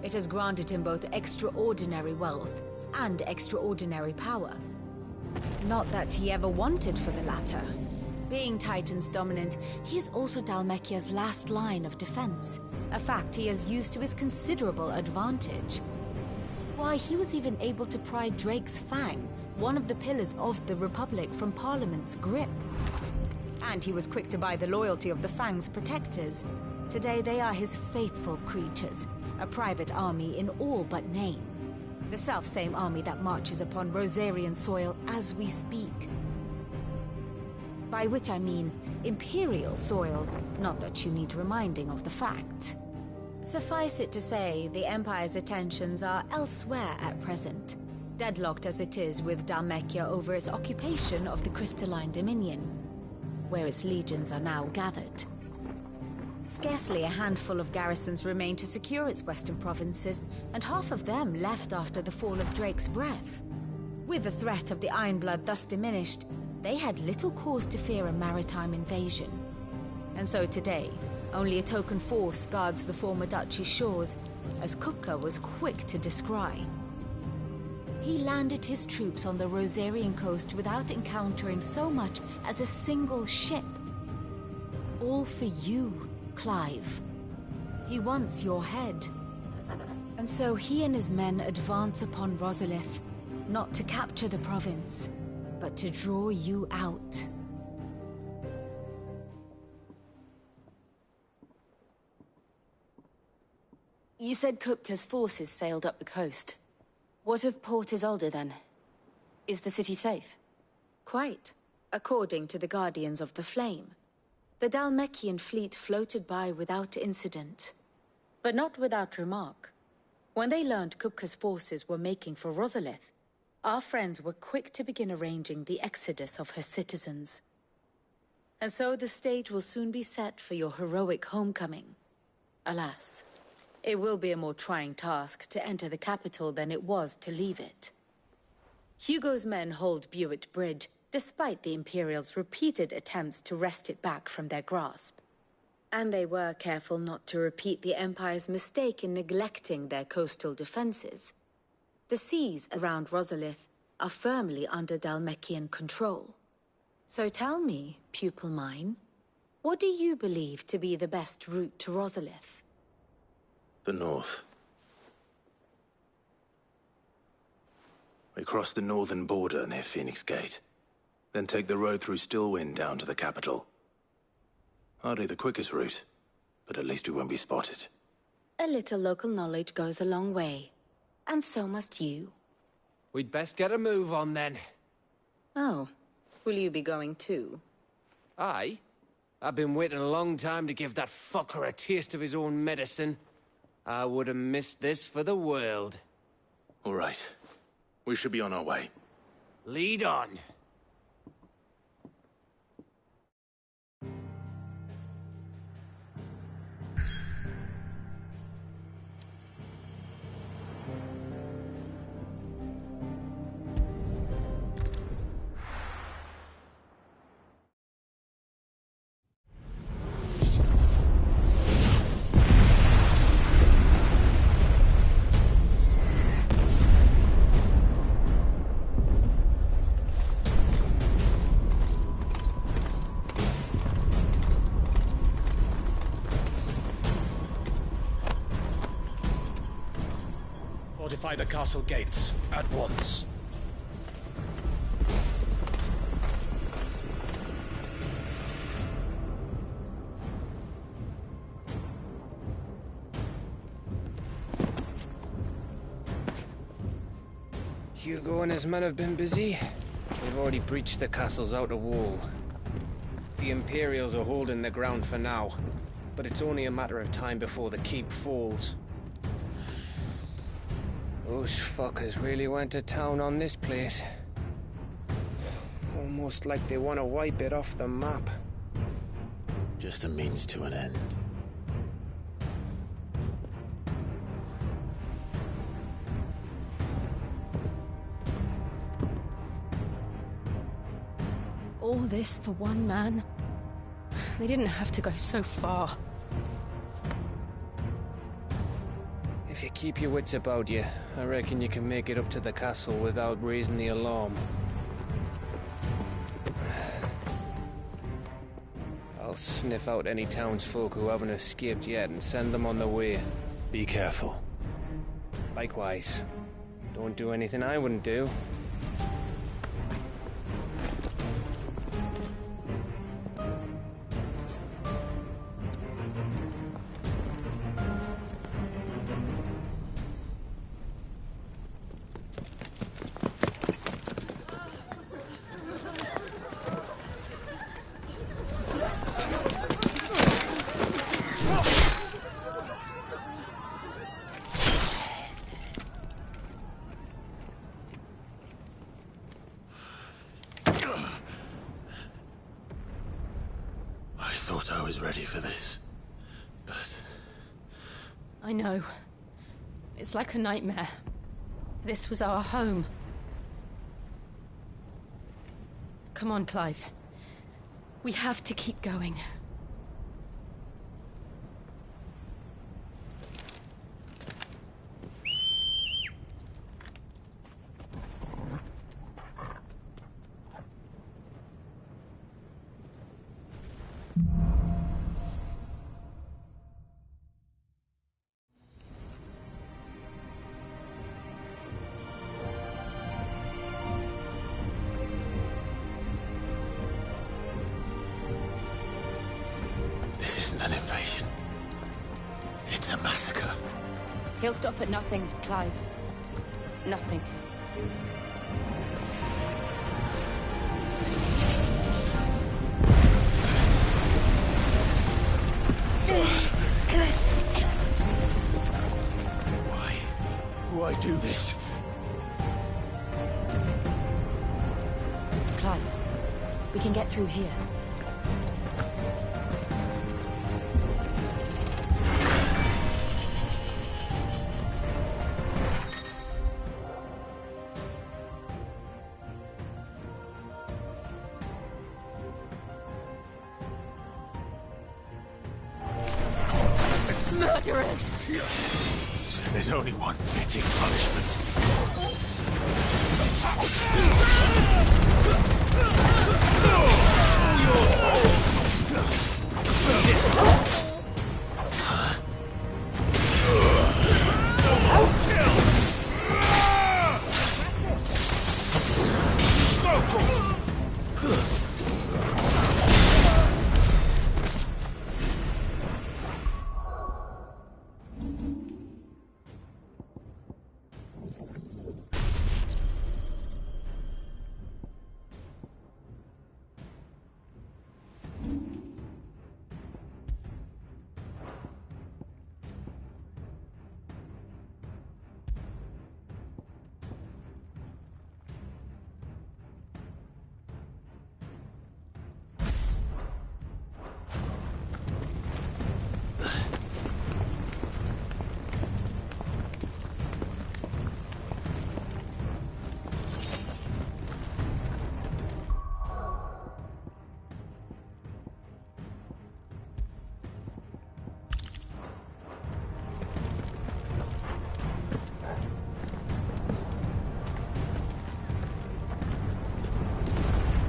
It has granted him both extraordinary wealth and extraordinary power. Not that he ever wanted for the latter. Being Titan's dominant, he is also Dhalmekia's last line of defense, a fact he has used to his considerable advantage. Why, he was even able to pry Drake's Fang, one of the pillars of the Republic, from Parliament's grip. And he was quick to buy the loyalty of the Fang's protectors. Today they are his faithful creatures, a private army in all but name. The self-same army that marches upon Rosarian soil as we speak. By which I mean Imperial soil, not that you need reminding of the fact. Suffice it to say, the Empire's attentions are elsewhere at present, deadlocked as it is with Dhalmekia over its occupation of the Crystalline Dominion, where its legions are now gathered. Scarcely a handful of garrisons remain to secure its western provinces, and half of them left after the fall of Drake's Breath. With the threat of the Ironblood thus diminished, they had little cause to fear a maritime invasion. And so today, only a token force guards the former duchy's shores, as Kupka was quick to descry. He landed his troops on the Rosarian coast without encountering so much as a single ship. All for you, Clive. He wants your head. And so he and his men advance upon Rosalith, not to capture the province, but to draw you out. You said Kupka's forces sailed up the coast. What of Port Isolde, then? Is the city safe? Quite, according to the Guardians of the Flame. The Dhalmekian fleet floated by without incident. But not without remark. When they learned Kupka's forces were making for Rosalith, our friends were quick to begin arranging the exodus of her citizens. And so the stage will soon be set for your heroic homecoming. Alas, it will be a more trying task to enter the capital than it was to leave it. Hugo's men hold Buett Bridge, despite the Imperials' repeated attempts to wrest it back from their grasp. And they were careful not to repeat the Empire's mistake in neglecting their coastal defenses. The seas around Rosalith are firmly under Dhalmekian control. So tell me, pupil mine, what do you believe to be the best route to Rosalith? The north. We cross the northern border near Phoenix Gate, then take the road through Stillwind down to the capital. Hardly the quickest route, but at least we won't be spotted. A little local knowledge goes a long way, and so must you. We'd best get a move on then. Oh, will you be going too? Aye. I've been waiting a long time to give that fucker a taste of his own medicine. I would have missed this for the world. All right. We should be on our way. Lead on. Fortify the castle gates, at once. Hugo and his men have been busy. They've already breached the castle's outer wall. The Imperials are holding the ground for now, but it's only a matter of time before the keep falls. Those fuckers really went to town on this place. Almost like they want to wipe it off the map. Just a means to an end. All this for one man? They didn't have to go so far. If you keep your wits about you, I reckon you can make it up to the castle without raising the alarm. I'll sniff out any townsfolk who haven't escaped yet and send them on their way. Be careful. Likewise. Don't do anything I wouldn't do. I thought I was ready for this, but... I know. It's like a nightmare. This was our home. Come on, Clive. We have to keep going. This isn't an invasion. It's a massacre. He'll stop at nothing, Clive. Nothing. Why do I do this? Clive, we can get through here. Murderers! There's only one fitting punishment.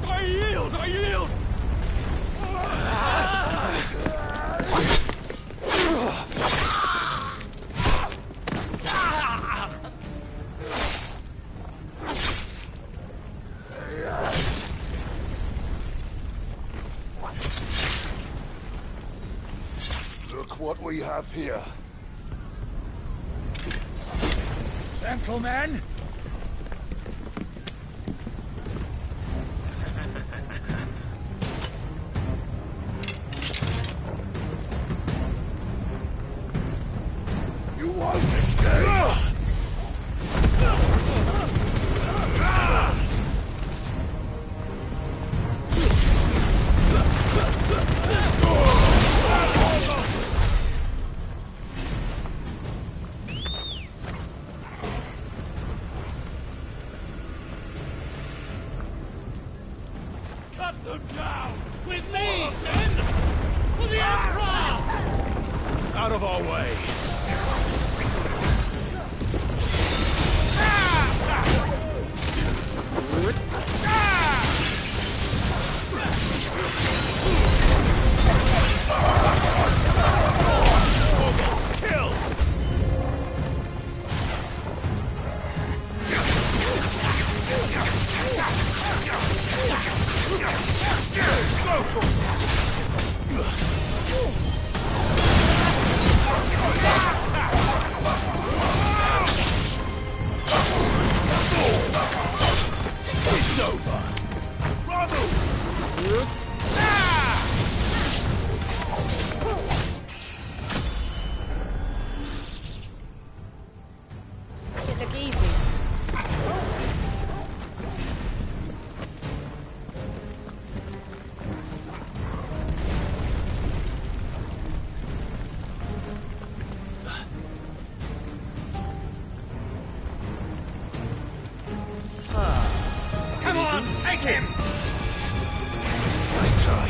I yield! Look what we have here. Gentlemen, won't escape! Cut them down! With me, men! For the Emperor! Out of our way! Kill! It's over! It look easy. Come on, take him! Nice try.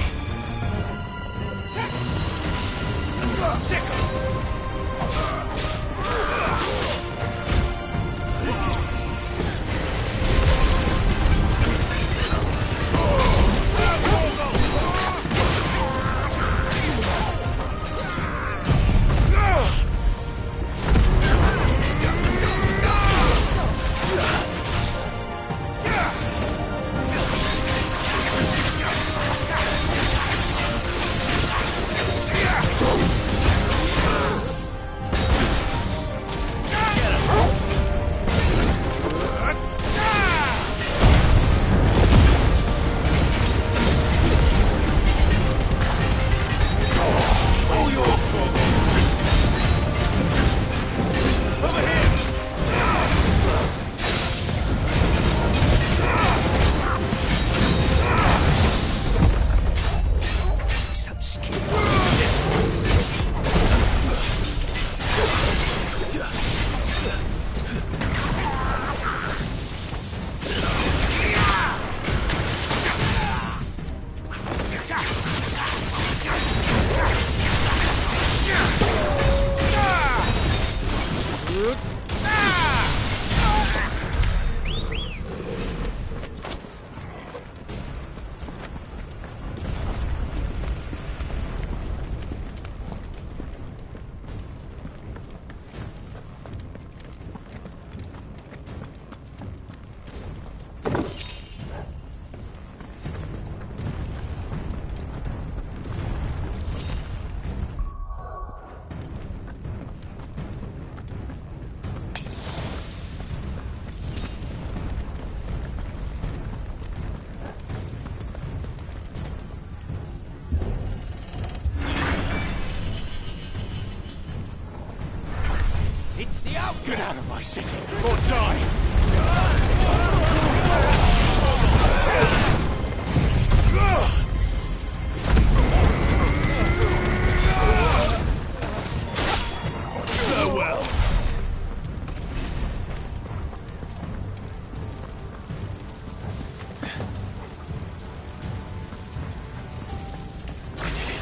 It's the out! Get out of my city, or die! Farewell!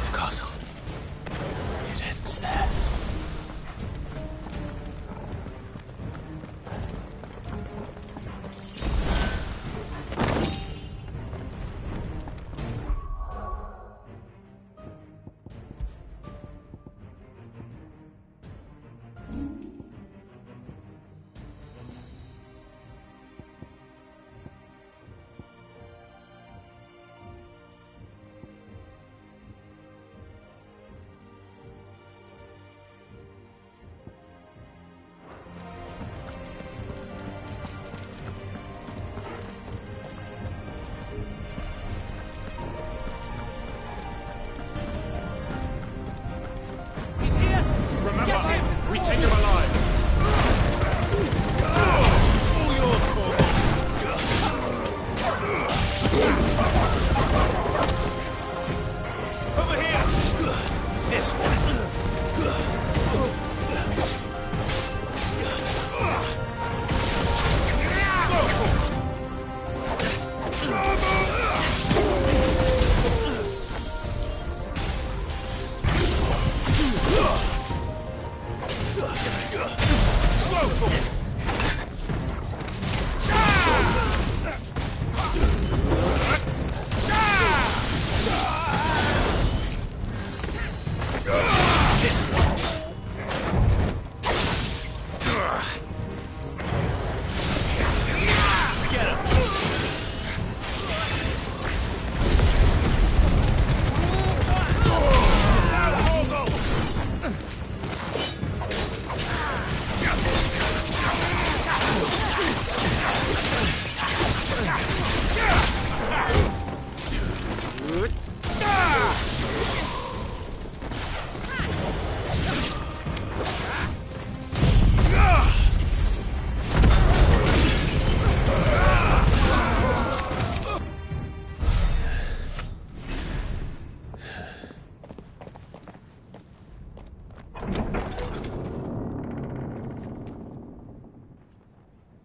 The castle. It ends there.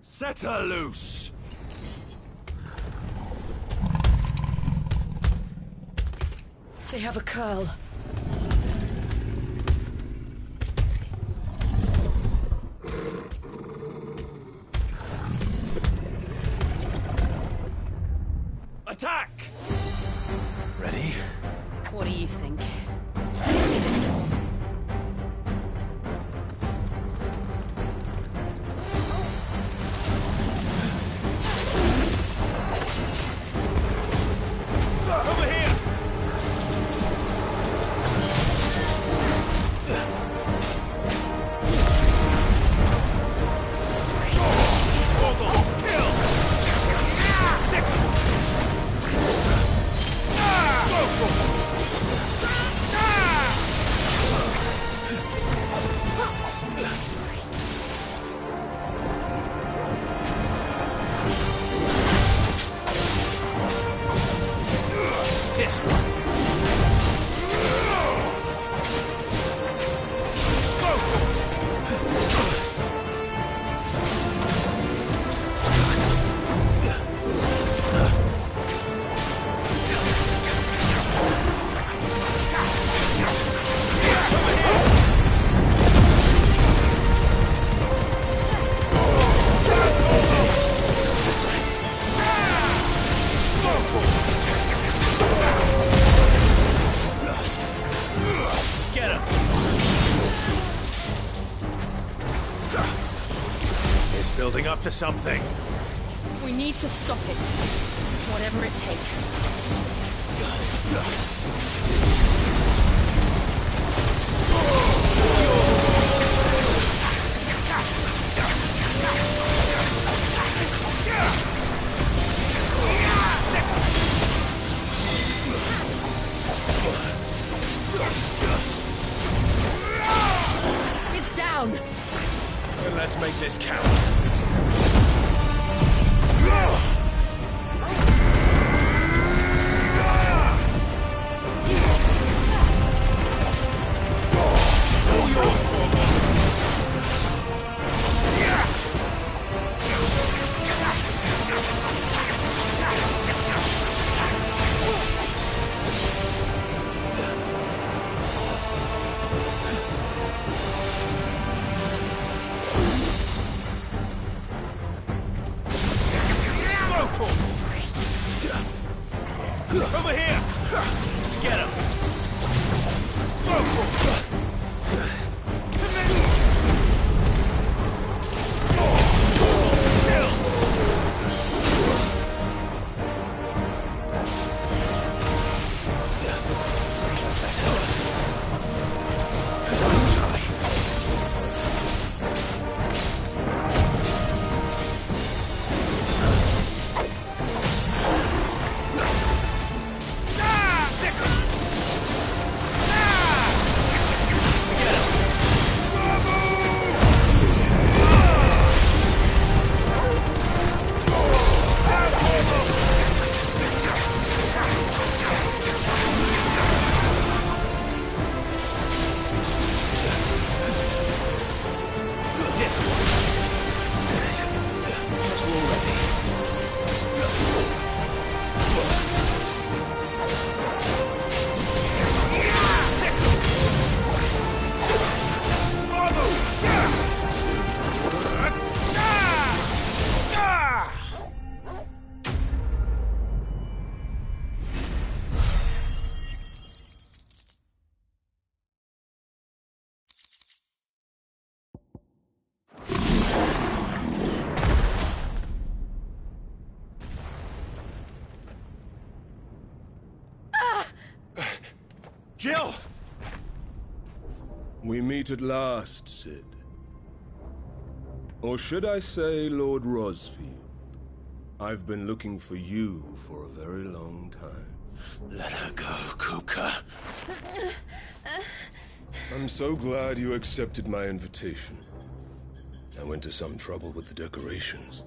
Set her loose! They have a curl. Attack! Ready? What do you think? Over here! This one. Get him! It's building up to something. We need to stop it. Whatever it takes. It's down! Then let's make this count. Jill! We meet at last, Cid. Or should I say, Lord Rosfield? I've been looking for you for a very long time. Let her go, Kupka. I'm so glad you accepted my invitation. I went to some trouble with the decorations.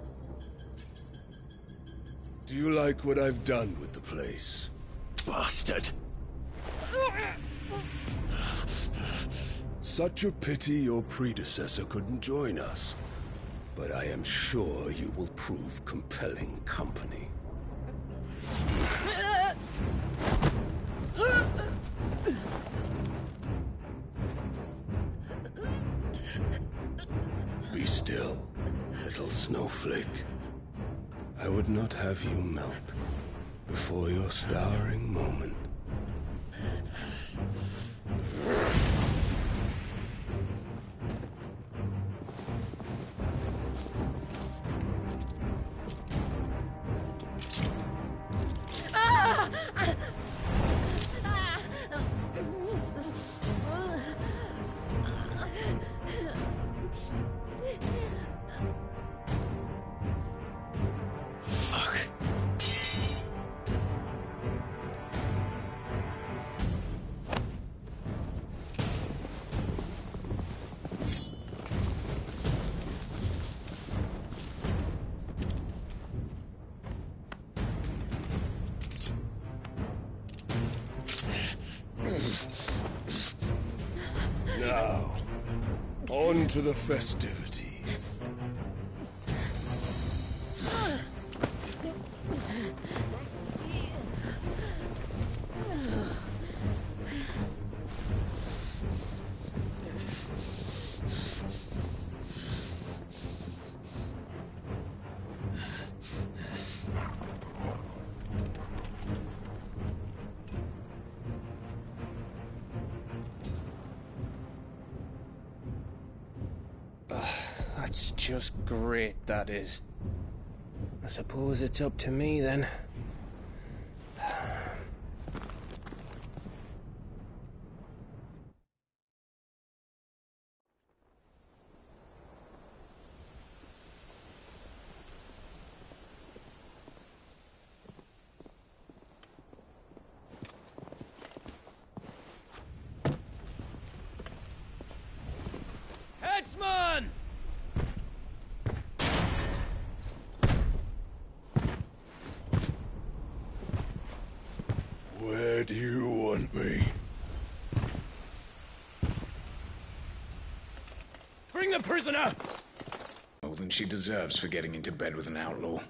Do you like what I've done with the place? Bastard! Such a pity your predecessor couldn't join us. But I am sure you will prove compelling company. Be still, little snowflake. I would not have you melt before your starring moment. Now, on to the festivities. That's just great, that is. I suppose it's up to me, then. Headsman! Where do you want me? Bring the prisoner! More than she deserves for getting into bed with an outlaw.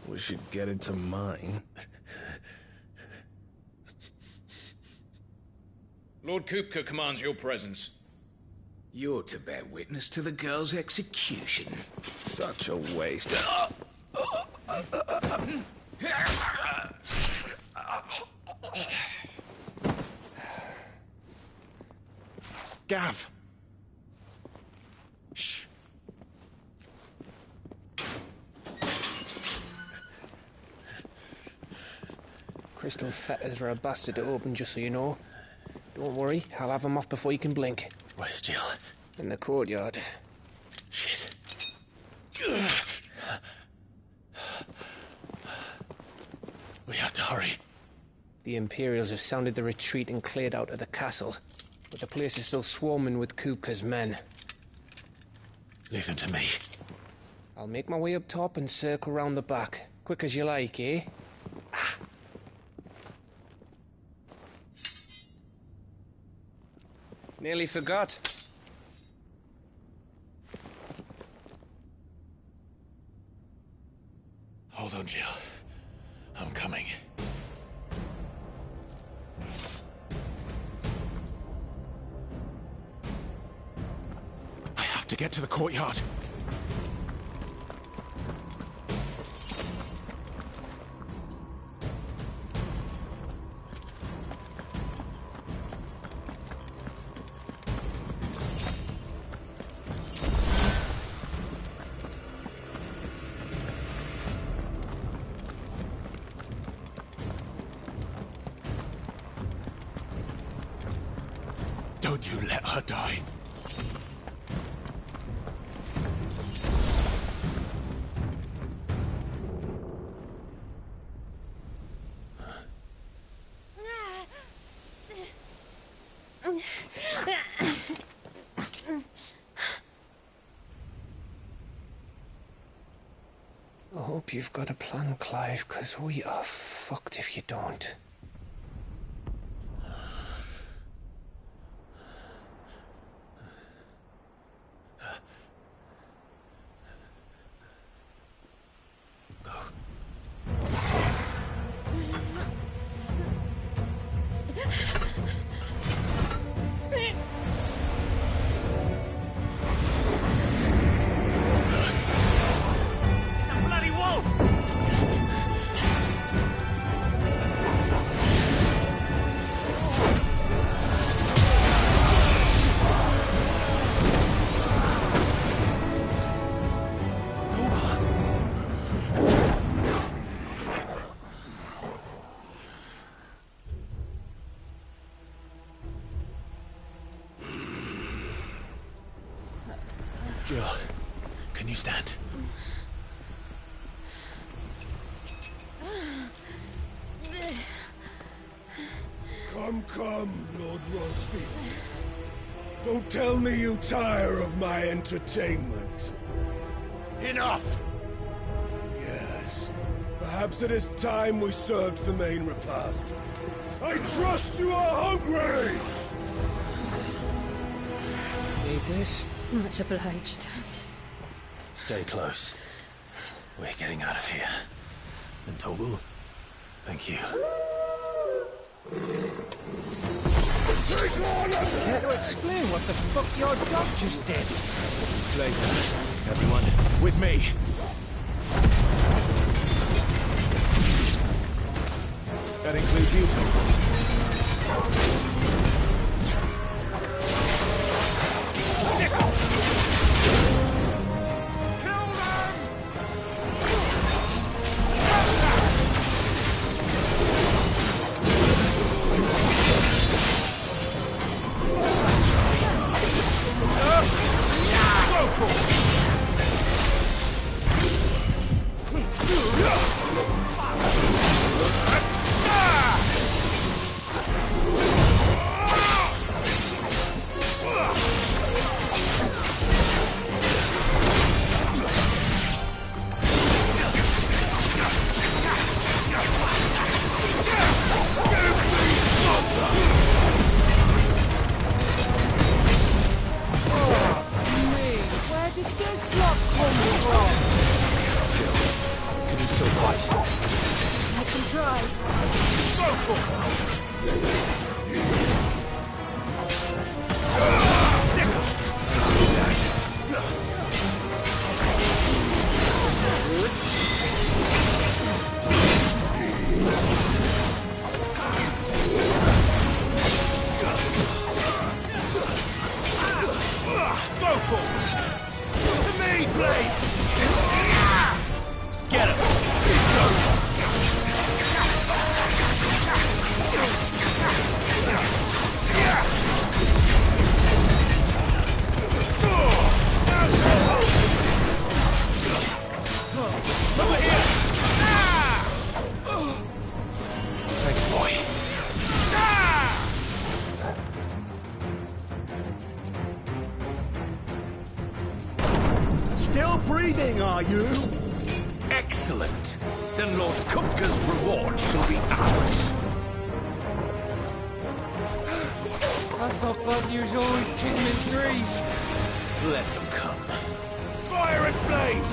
We should get into mine. Lord Kupka commands your presence. You're to bear witness to the girl's execution. Such a waste. Gav! Shh. Crystal fetters are a bastard to open, just so you know. Don't worry, I'll have them off before you can blink. Where's Jill? In the courtyard. Shit. We have to hurry. The Imperials have sounded the retreat and cleared out of the castle, but the place is still swarming with Kupka's men. Leave them to me. I'll make my way up top and circle round the back. Quick as you like, eh? Nearly forgot. Hold on, Jill. I'm coming. I have to get to the courtyard. Don't you let her die. I hope you've got a plan, Clive, because we are fucked if you don't. Jill, can you stand? Come, Lord Rosfield. Don't tell me you tire of my entertainment. Enough! Yes. Perhaps it is time we served the main repast. I trust you are hungry! Need this? Much obliged. Stay close. We're getting out of here. And Toggle, thank you. Care to explain what the fuck your dog just did? Later, everyone. With me. That includes you, Toggle. Still breathing, are you? Excellent. Then Lord Kupka's reward shall be ours. I thought bad news always came in threes. Let them come. Fire and flame!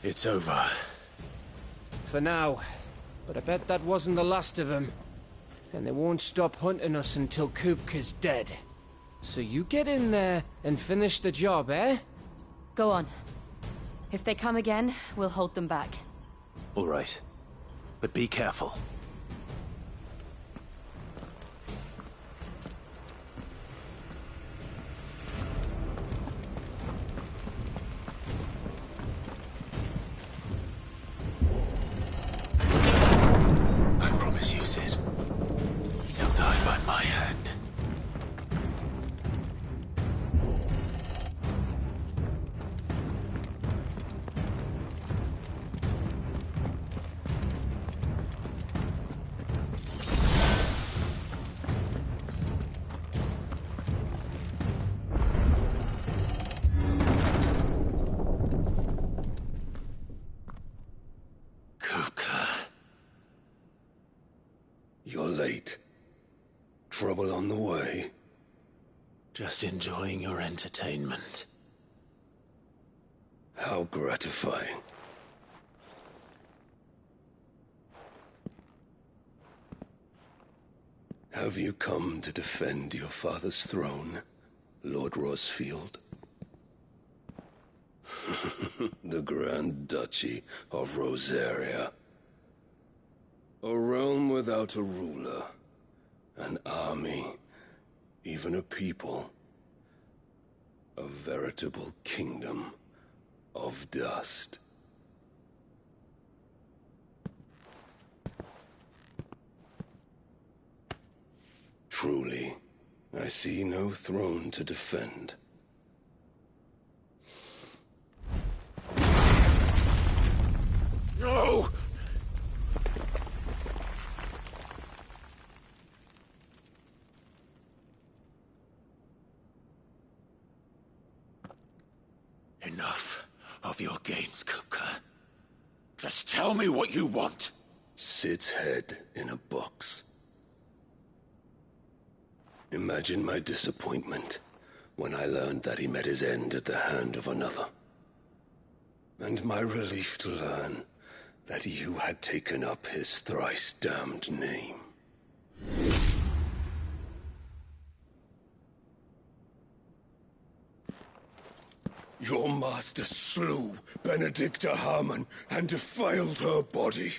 It's over. For now. But I bet that wasn't the last of them. And they won't stop hunting us until Kupka's dead. So you get in there and finish the job, eh? Go on. If they come again, we'll hold them back. All right. But be careful. I promise you, Sid. He'll die by my hand. You're late. Trouble on the way? Just enjoying your entertainment. How gratifying. Have you come to defend your father's throne, Lord Rosfield? The Grand Duchy of Rosaria. A realm without a ruler, an army, even a people. A veritable kingdom of dust. Truly, I see no throne to defend. No! Enough of your games, Kupka. Just tell me what you want. Sid's head in a box. Imagine my disappointment when I learned that he met his end at the hand of another. And my relief to learn that you had taken up his thrice-damned name. Your master slew Benedicta Harmon and defiled her body.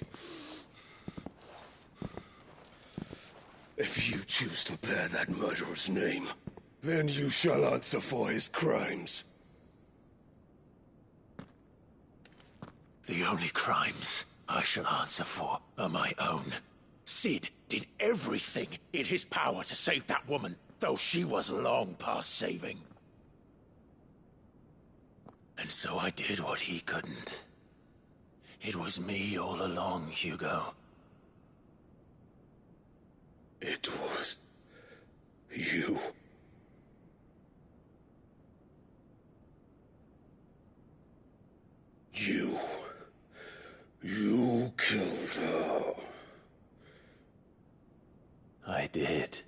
If you choose to bear that murderer's name, then you shall answer for his crimes. The only crimes I shall answer for are my own. Sid did everything in his power to save that woman, though she was long past saving. And so I did what he couldn't. It was me all along, Hugo. It was you. You killed her. I did.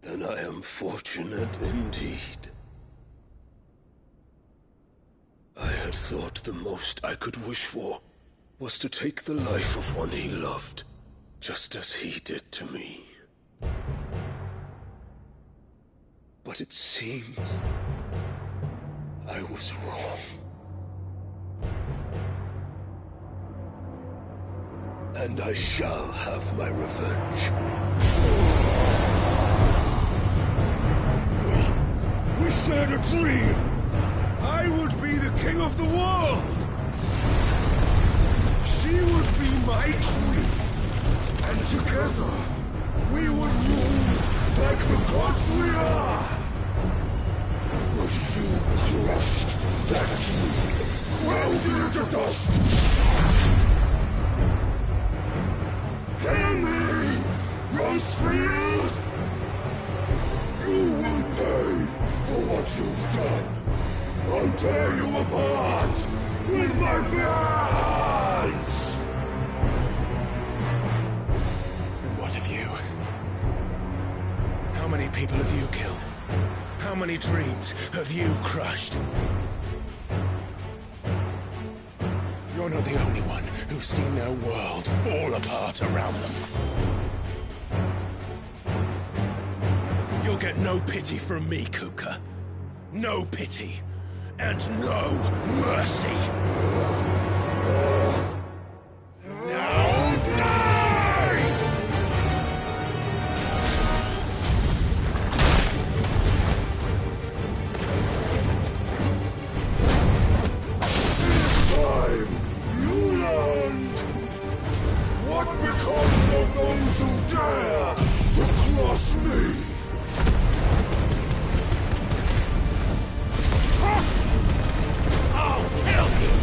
Then I am fortunate indeed. I had thought the most I could wish for was to take the life of one he loved, just as he did to me. But it seems I was wrong. And I shall have my revenge. We shared a dream! I would be the king of the world! She would be my queen! And together, we would rule like the gods we are! But you crushed that dream, ground it into dust! Hear me, Rosefield! You will pay for what you've done. I'll tear you apart with my bare hands! people have you killed? How many dreams have you crushed? You're not the only one who's seen their world fall apart around them. You'll get no pity from me, Kupka. No pity. And no mercy. Now die! Time you learned what becomes of those who dare to cross me. Cross! I'll kill you!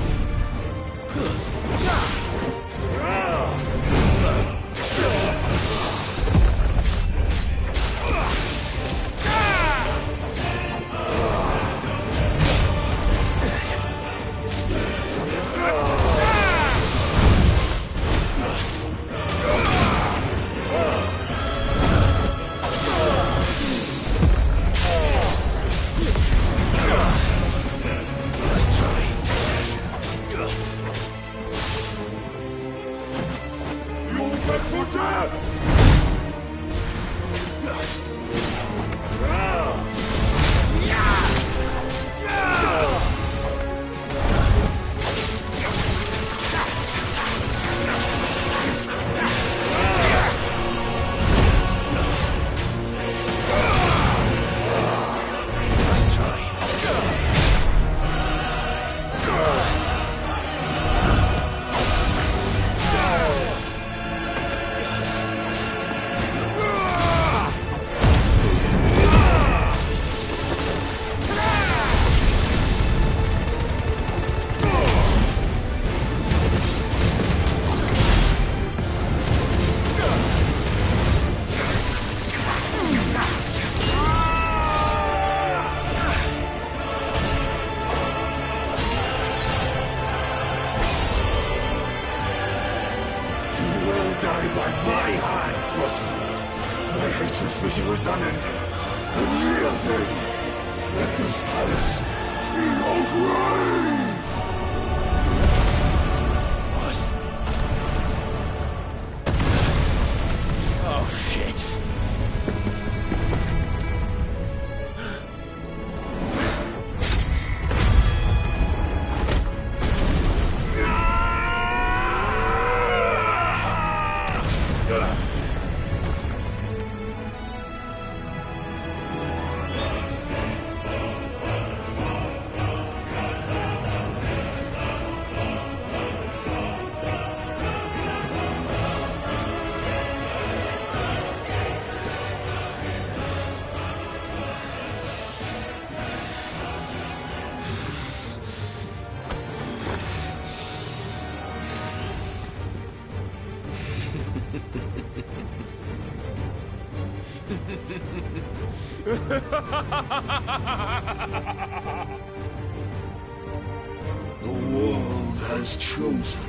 The world has chosen.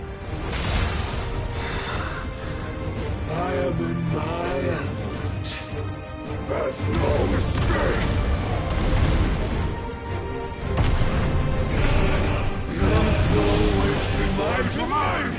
I am in my element. There's no escape. The earth will always be my domain.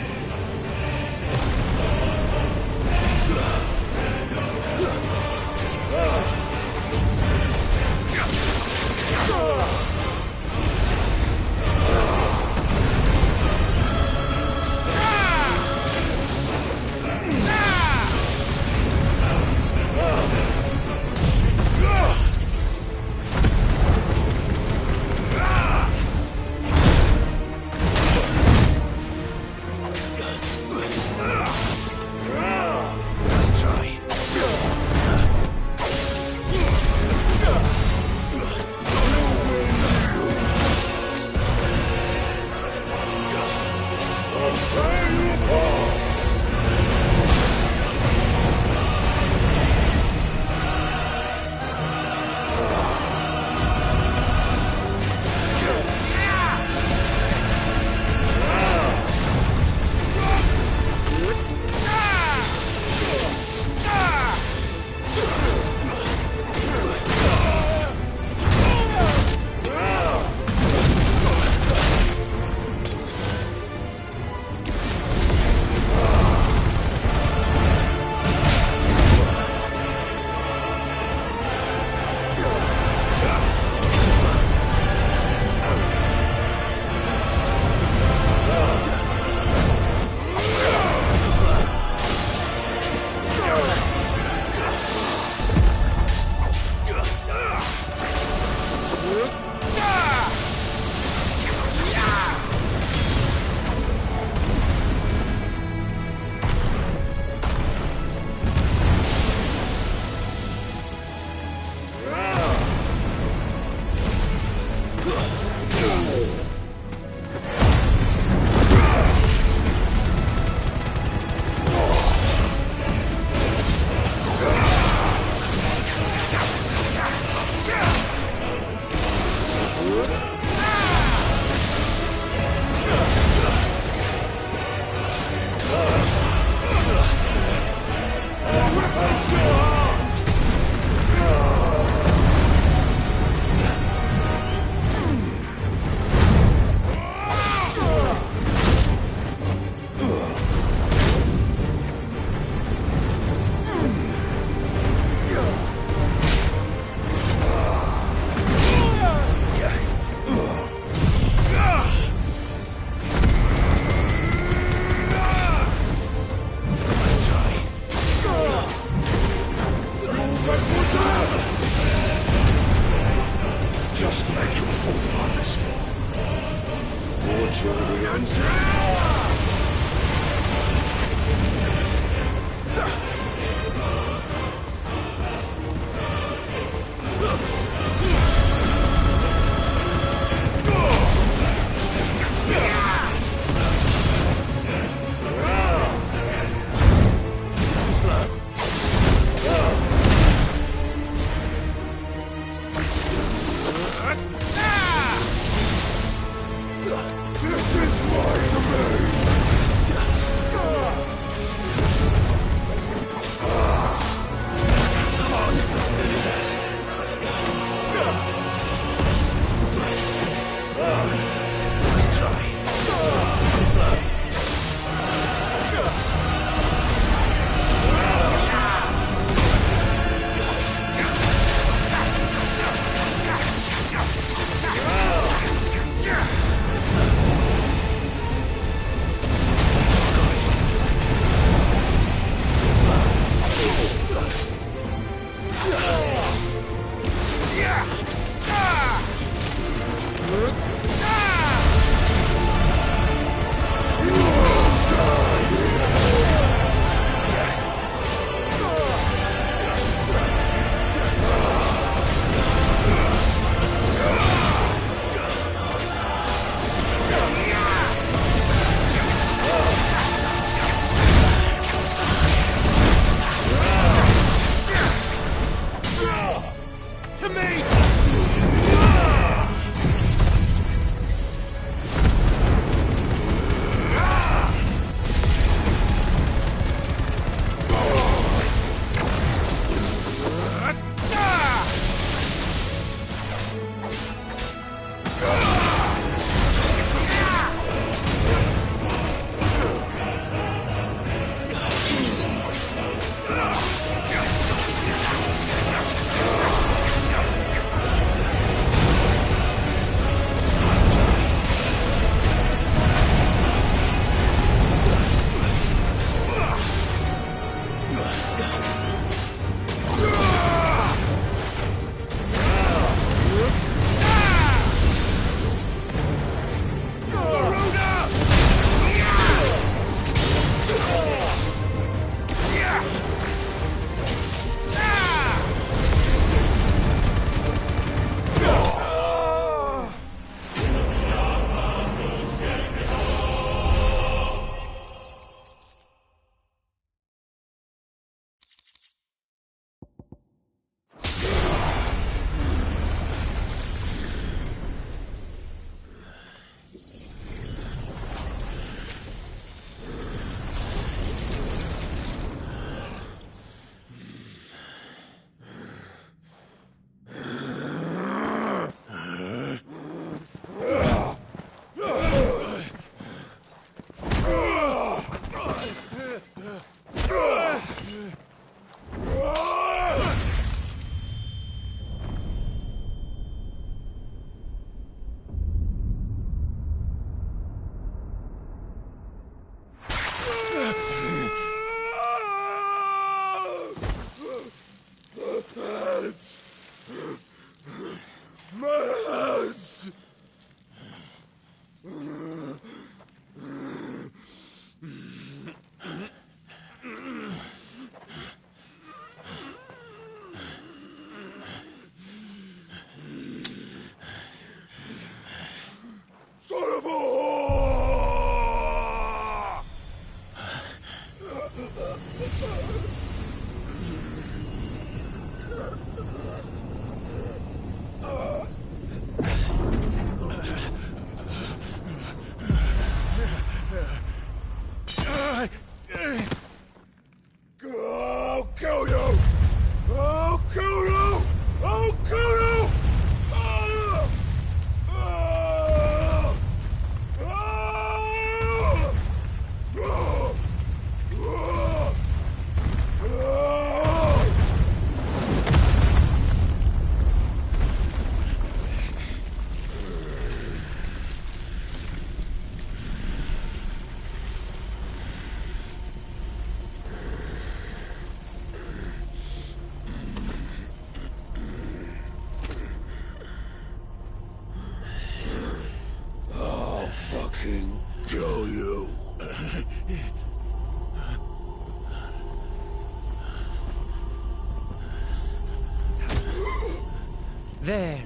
There.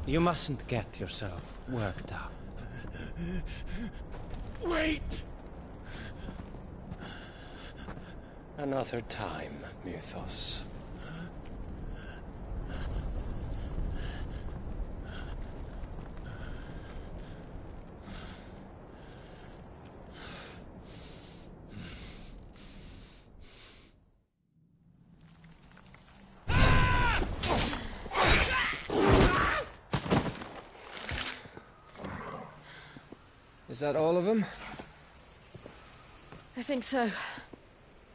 You mustn't get yourself worked up. Wait! Another time, Mythos. Is that all of them? I think so.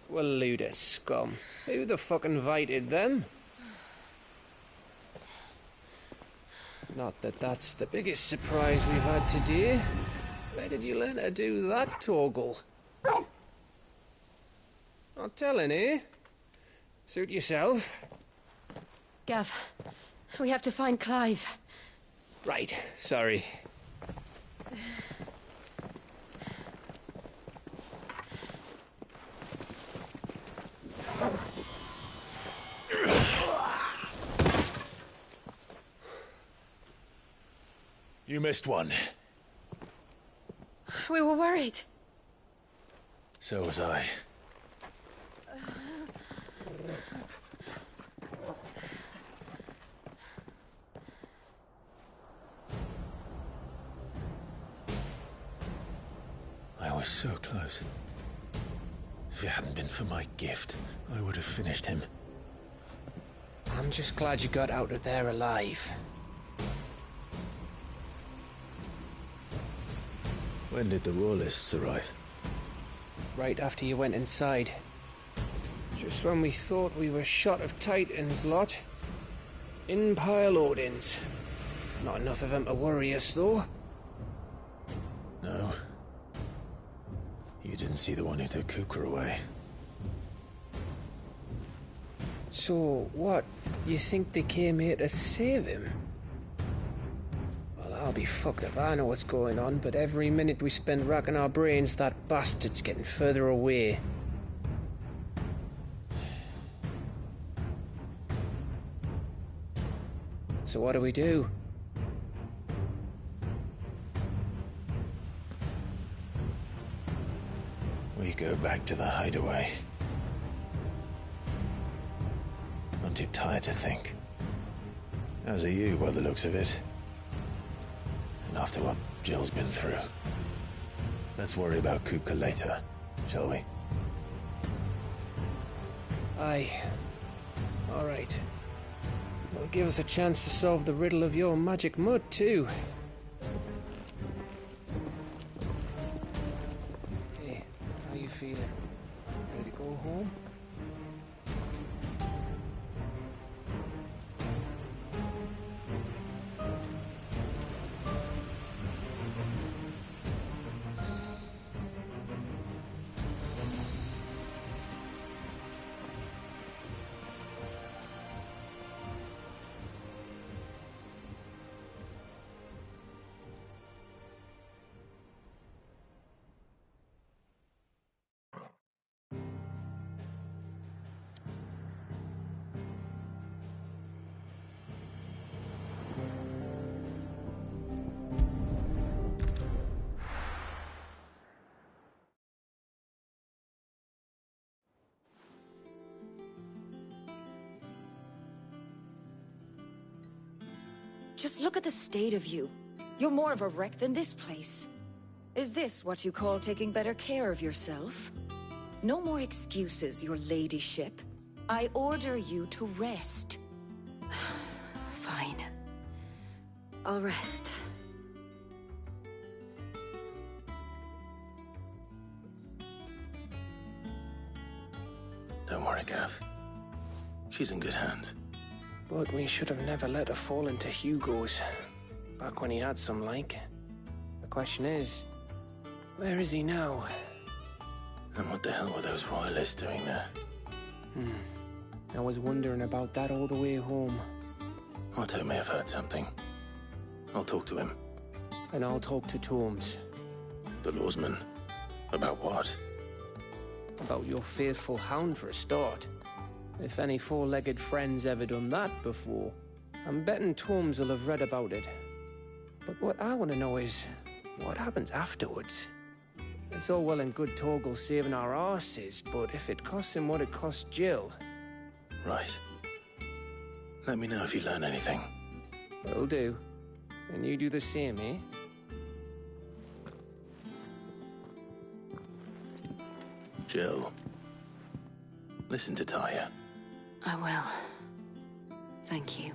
Well, load of scum. Who the fuck invited them? Not that that's the biggest surprise we've had today. Where did you learn to do that, Torgal? Not telling, eh? Suit yourself. Gav, we have to find Clive. Right, sorry. You missed one. We were worried. So was I. I was so close. If it hadn't been for my gift, I would have finished him. I'm just glad you got out of there alive. When did the Royalists arrive? Right after you went inside. Just when we thought we were shot of Titans, lot. In pile Odins. Not enough of them to worry us, though. No. You didn't see the one who took Kupka away. So, what? You think they came here to save him? Well, I'll be fucked if I know what's going on, but every minute we spend racking our brains, that bastard's getting further away. So what do we do? We go back to the hideaway. I'm too tired to think. As are you, by the looks of it. And after what Jill's been through. Let's worry about Kupka later, shall we? Aye. All right. It'll give us a chance to solve the riddle of your magic mud, too. Hey, how you feeling? Ready to go home? Just look at the state of you. You're more of a wreck than this place. Is this what you call taking better care of yourself? No more excuses, your ladyship. I order you to rest. Fine. I'll rest. Don't worry, Gav. She's in good hands. But we should have never let her fall into Hugo's. Back when he had some like. The question is, where is he now? And what the hell were those royalists doing there? I was wondering about that all the way home. Otto may have heard something. I'll talk to him. And I'll talk to Torms. The lawsman. About what? About your faithful hound for a start. If any four-legged friend's ever done that before, I'm betting Torms will have read about it. But what I want to know is, what happens afterwards? It's all well and good Torgal saving our arses, but if it costs him what it cost Jill... Right. Let me know if you learn anything. Will do. And you do the same, eh? Jill, listen to Taya. I will. Thank you.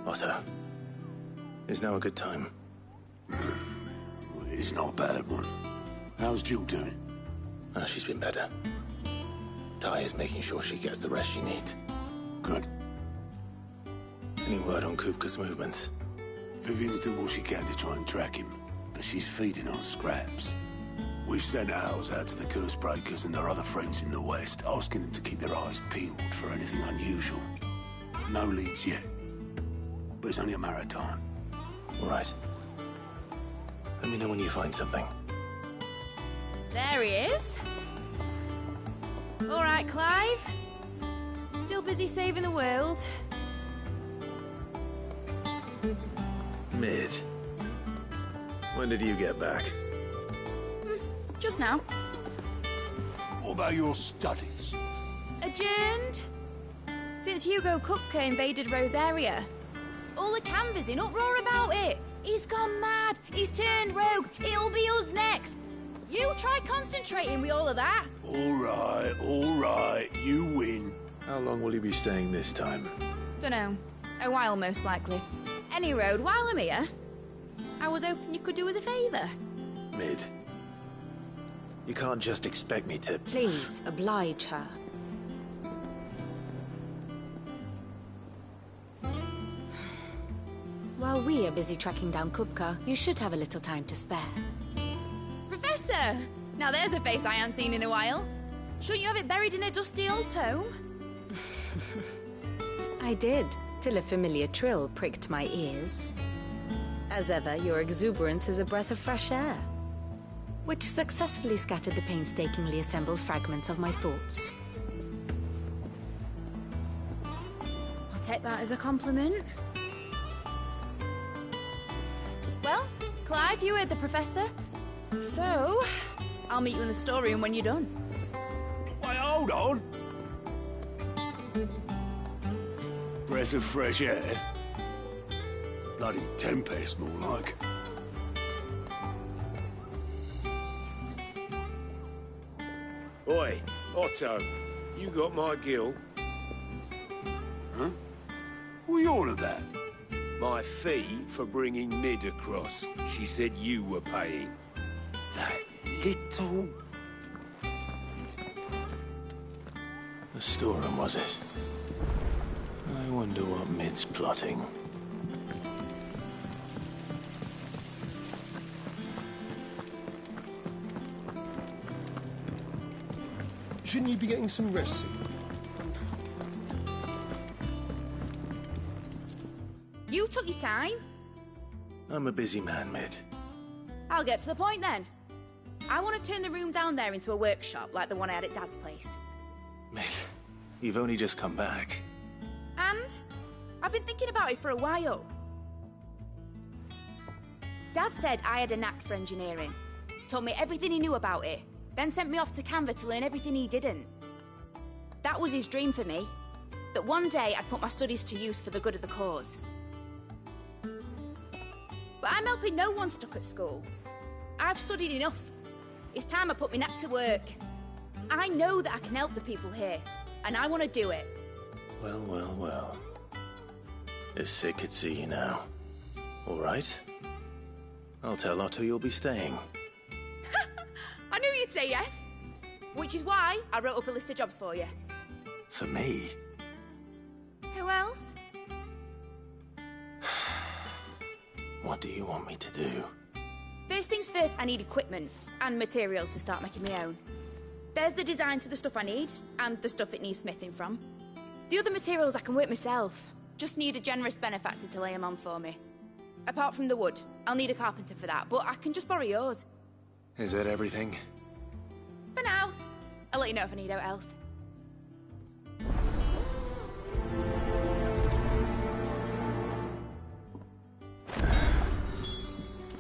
Otto, is now a good time? It's not a bad one. How's Jill doing? She's been better. Taya's making sure she gets the rest she needs. Good. Any word on Kupka's movements? Vivian's doing what she can to try and track him, but she's feeding on scraps. We've sent ours out to the Cursebreakers and their other friends in the West, asking them to keep their eyes peeled for anything unusual. No leads yet. But it's only a matter of time. All right. Let me know when you find something. There he is. All right, Clive. Still busy saving the world. Mid. When did you get back? Just now. What about your studies? Adjourned. Since Hugo Kupka invaded Rosaria. All the canvassing uproar about it. He's gone mad. He's turned rogue. It'll be us next. You try concentrating with all of that. All right. You win. How long will you be staying this time? Dunno. A while, most likely. Any road, while I'm here, I was hoping you could do us a favour. Mid. You can't just expect me to... Please, oblige her. While we are busy tracking down Kupka, you should have a little time to spare. Professor! Now there's a face I haven't seen in a while. Shouldn't you have it buried in a dusty old tome? I did, till a familiar trill pricked my ears. As ever, your exuberance is a breath of fresh air, which successfully scattered the painstakingly assembled fragments of my thoughts. I'll take that as a compliment. Well, Clive, you heard the Professor. So, I'll meet you in the storeroom when you're done. Wait, hold on. Breath of fresh air? Bloody tempest, more like. Oi, Otto, you got my gill. Huh? What are you on about? My fee for bringing Mid across. She said you were paying. That little... The storeroom, was it? I wonder what Mid's plotting. Shouldn't you be getting some rest soon? You took your time. I'm a busy man, Mid. I'll get to the point then. I want to turn the room down there into a workshop like the one I had at Dad's place. Mid, you've only just come back. And I've been thinking about it for a while. Dad said I had a knack for engineering. Told me everything he knew about it. Then sent me off to Canva to learn everything he didn't. That was his dream for me. That one day I'd put my studies to use for the good of the cause. But I'm helping no one stuck at school. I've studied enough. It's time I put my neck to work. I know that I can help the people here, and I want to do it. Well, well, well. If Sid could see you now. All right. I'll tell Otto you'll be staying. I knew you'd say yes. Which is why I wrote up a list of jobs for you. For me? Who else? What do you want me to do? First things first, I need equipment and materials to start making my own. There's the designs for the stuff I need, and the stuff it needs smithing from. The other materials I can work myself. Just need a generous benefactor to lay them on for me. Apart from the wood, I'll need a carpenter for that, but I can just borrow yours. Is that everything? For now. I'll let you know if I need out else.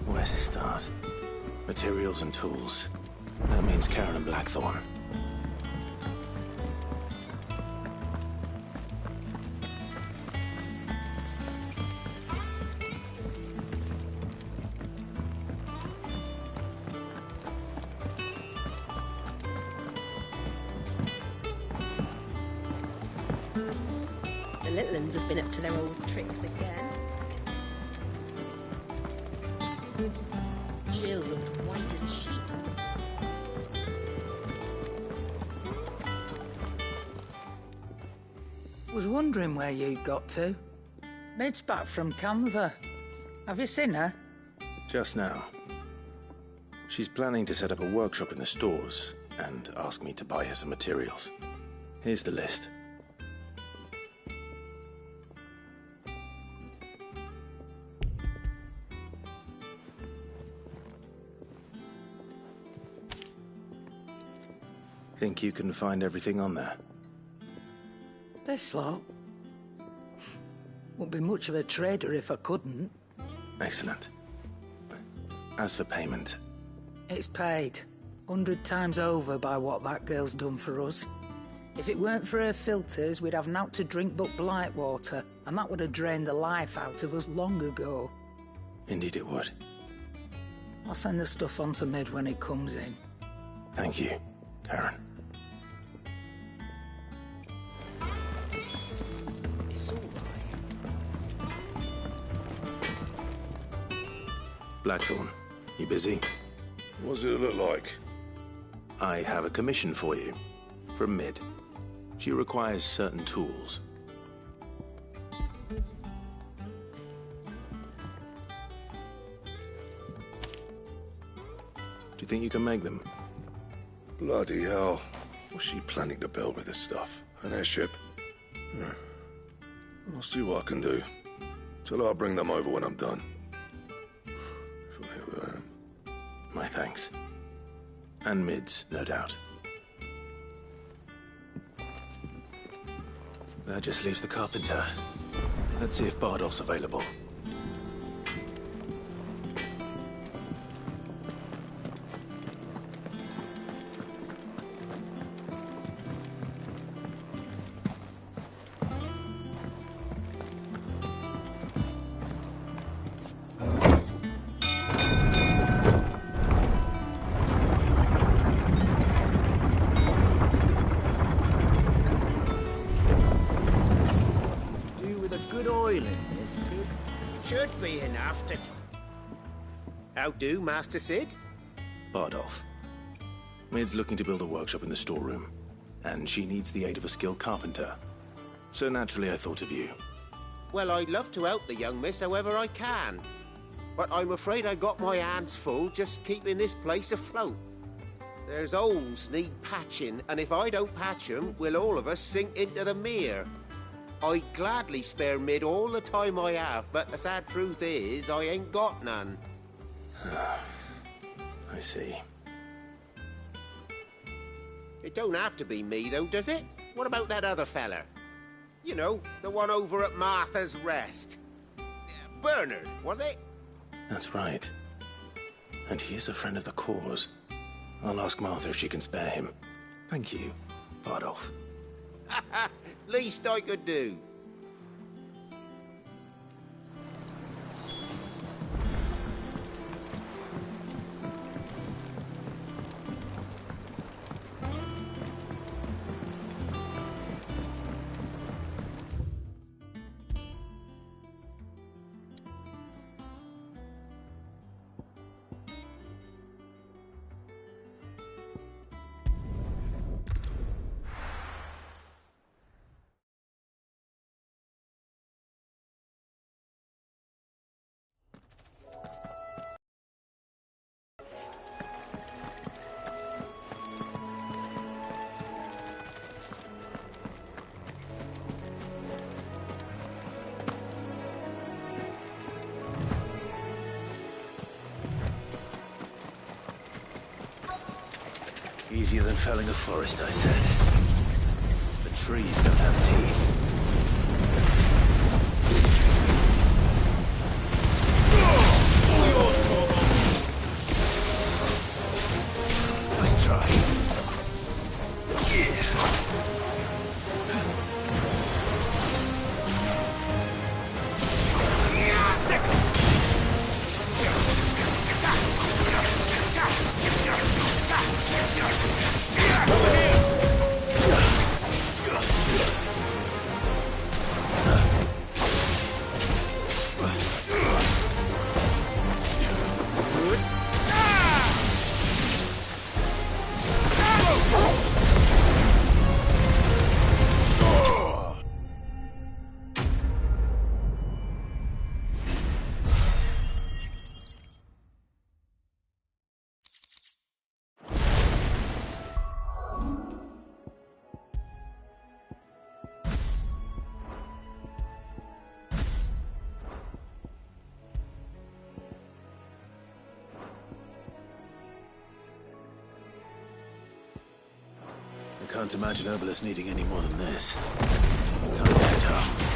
Where to start? Materials and tools. That means Karen and Blackthorn. The little uns have been up to their old tricks again. Jill looked white as a sheet. Was wondering where you'd got to. Mid's back from Canva. Have you seen her? Just now. She's planning to set up a workshop in the stores and ask me to buy her some materials. Here's the list. Think you can find everything on there? This lot. Wouldn't be much of a trader if I couldn't. Excellent. As for payment... It's paid. 100 times over by what that girl's done for us. If it weren't for her filters, we'd have naught to drink but blight water, and that would have drained the life out of us long ago. Indeed it would. I'll send the stuff on to Mid when he comes in. Thank you, Karen. It's all right. Blackthorn, you busy? What does it look like? I have a commission for you. From Mid. She requires certain tools. Do you think you can make them? Bloody hell. What's she planning to build with this stuff? An airship? Yeah. I'll see what I can do. Tell her I'll bring them over when I'm done. If I ever am. My thanks. And Mid's, no doubt. That just leaves the carpenter. Let's see if Bardolph's available. Do with a good oil in this, kid. been after. How do, Master Sid? Bardolph. Mid's looking to build a workshop in the storeroom, and she needs the aid of a skilled carpenter. So naturally I thought of you. Well, I'd love to help the young miss however I can. But I'm afraid I got my hands full just keeping this place afloat. There's holes need patching, and if I don't patch them, we'll all of us sink into the mere. I'd gladly spare Mid all the time I have, but the sad truth is, I ain't got none. I see. It don't have to be me, though, does it? What about that other fella? You know, the one over at Martha's Rest. Bernard, was it? That's right. And he is a friend of the cause. I'll ask Martha if she can spare him. Thank you, Bardolph. Least I could do. Easier than felling a forest, I said. The trees don't have teeth. Nice try. I can't imagine Obelisk needing any more than this. Time to head home.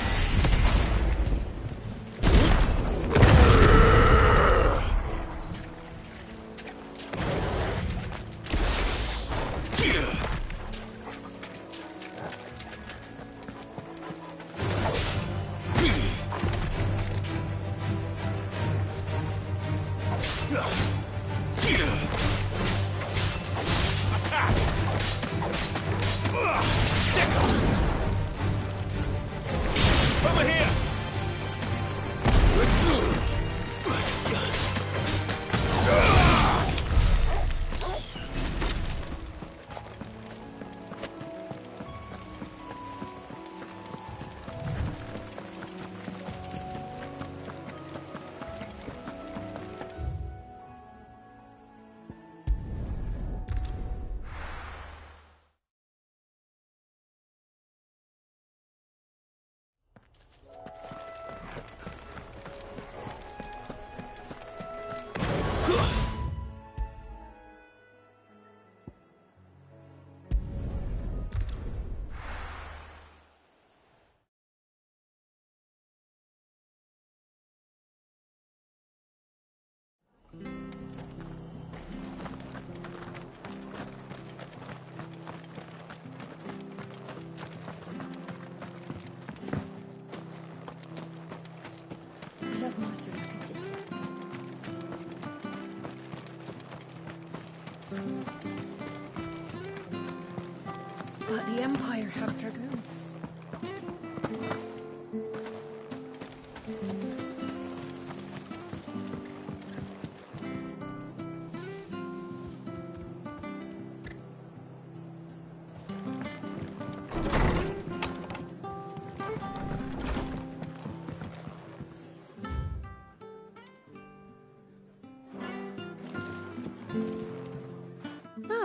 But the Empire have dragoons.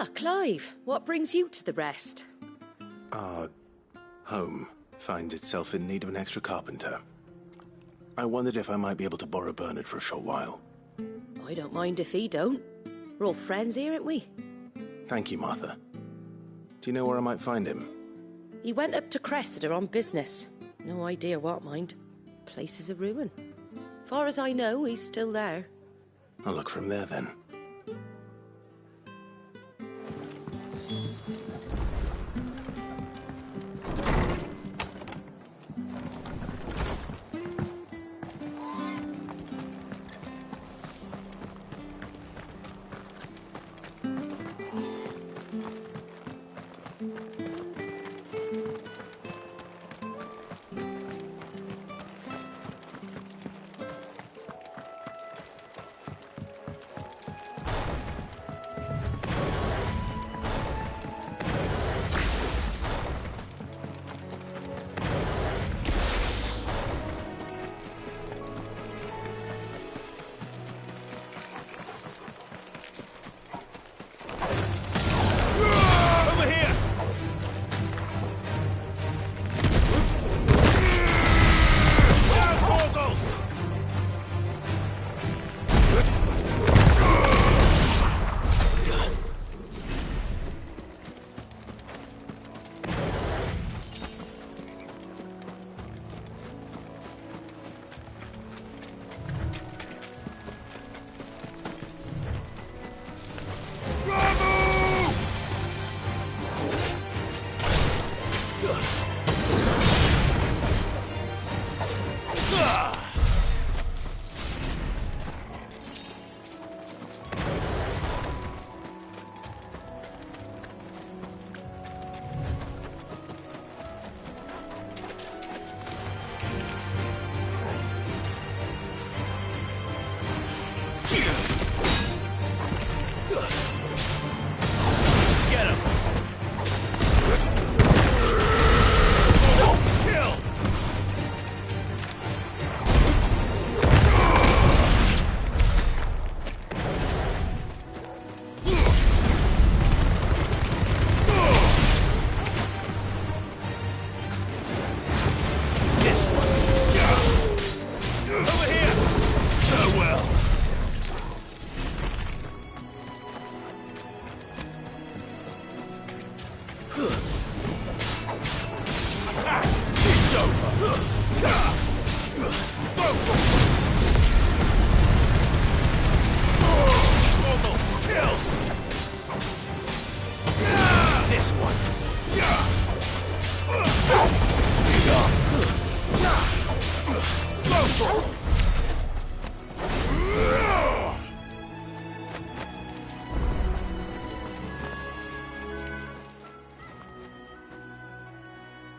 Ah, Clive, what brings you to the rest? Our home finds itself in need of an extra carpenter. I wondered if I might be able to borrow Bernard for a short while. I don't mind if he don't. We're all friends here, aren't we? Thank you, Martha. Do you know where I might find him? He went up to Cressida on business. No idea what, mind. Place is a ruin. Far as I know, he's still there. I'll look for him there, then.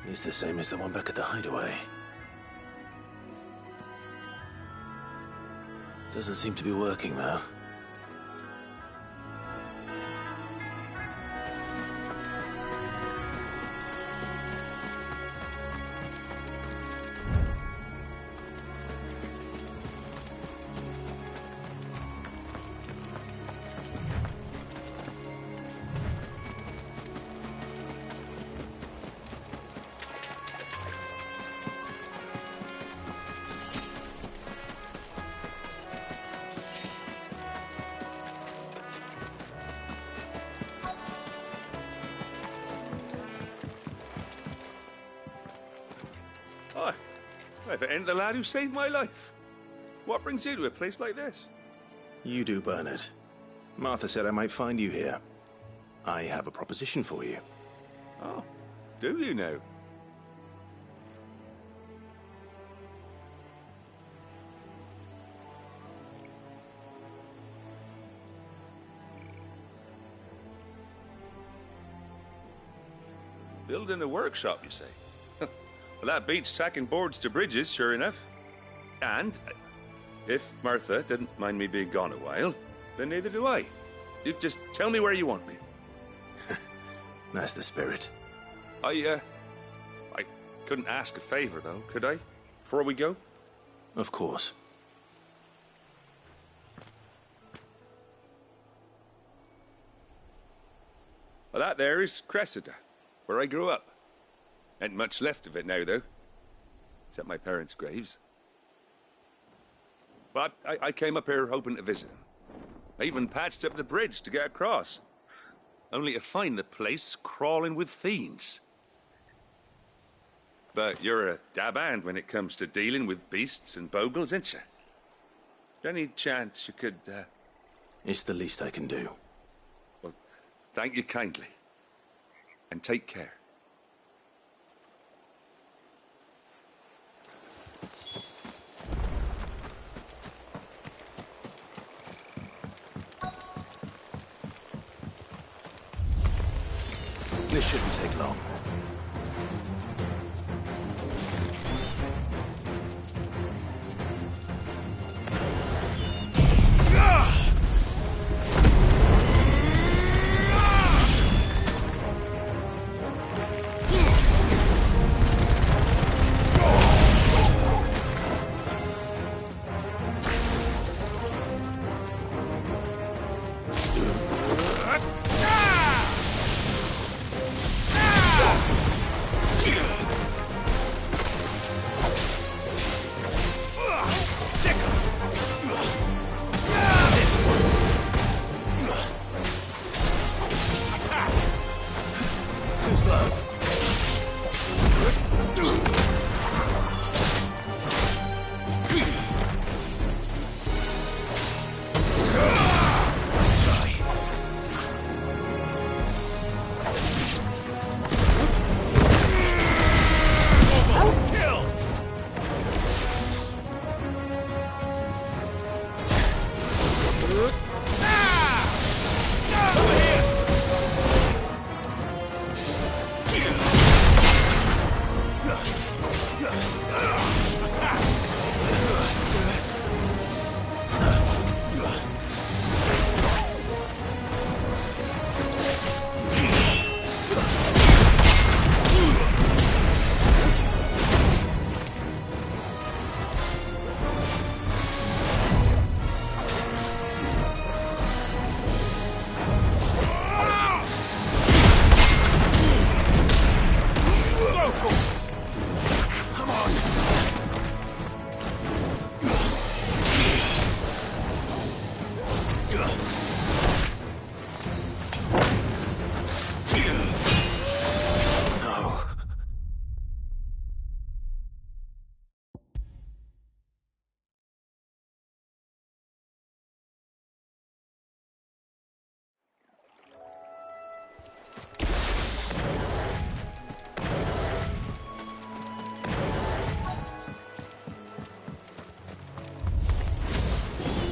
It's the same as the one back at the hideaway. Doesn't seem to be working, though. If it ain't the lad who saved my life. What brings you to a place like this? You do, Bernard. Martha said I might find you here. I have a proposition for you. Oh, do you now? Building a workshop, you say? Well, that beats tacking boards to bridges, sure enough. And if Martha didn't mind me being gone a while, then neither do I. You just tell me where you want me. That's the spirit. I couldn't ask a favor, though, could I? Before we go? Of course. Well, that there is Cressida, where I grew up. Ain't much left of it now, though. Except my parents' graves. But I came up here hoping to visit them. I even patched up the bridge to get across. Only to find the place crawling with fiends. But you're a dab hand when it comes to dealing with beasts and bogles, ain't you? Any chance you could, It's the least I can do. Well, thank you kindly. And take care. This shouldn't take long.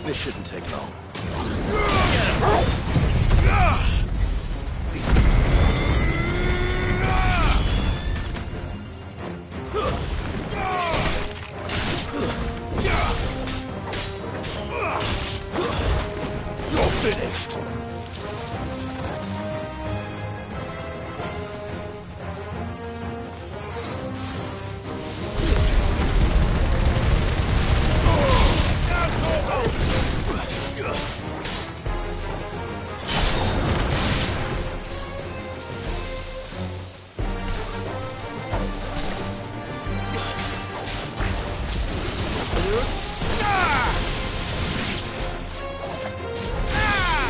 This shouldn't take long. You're finished.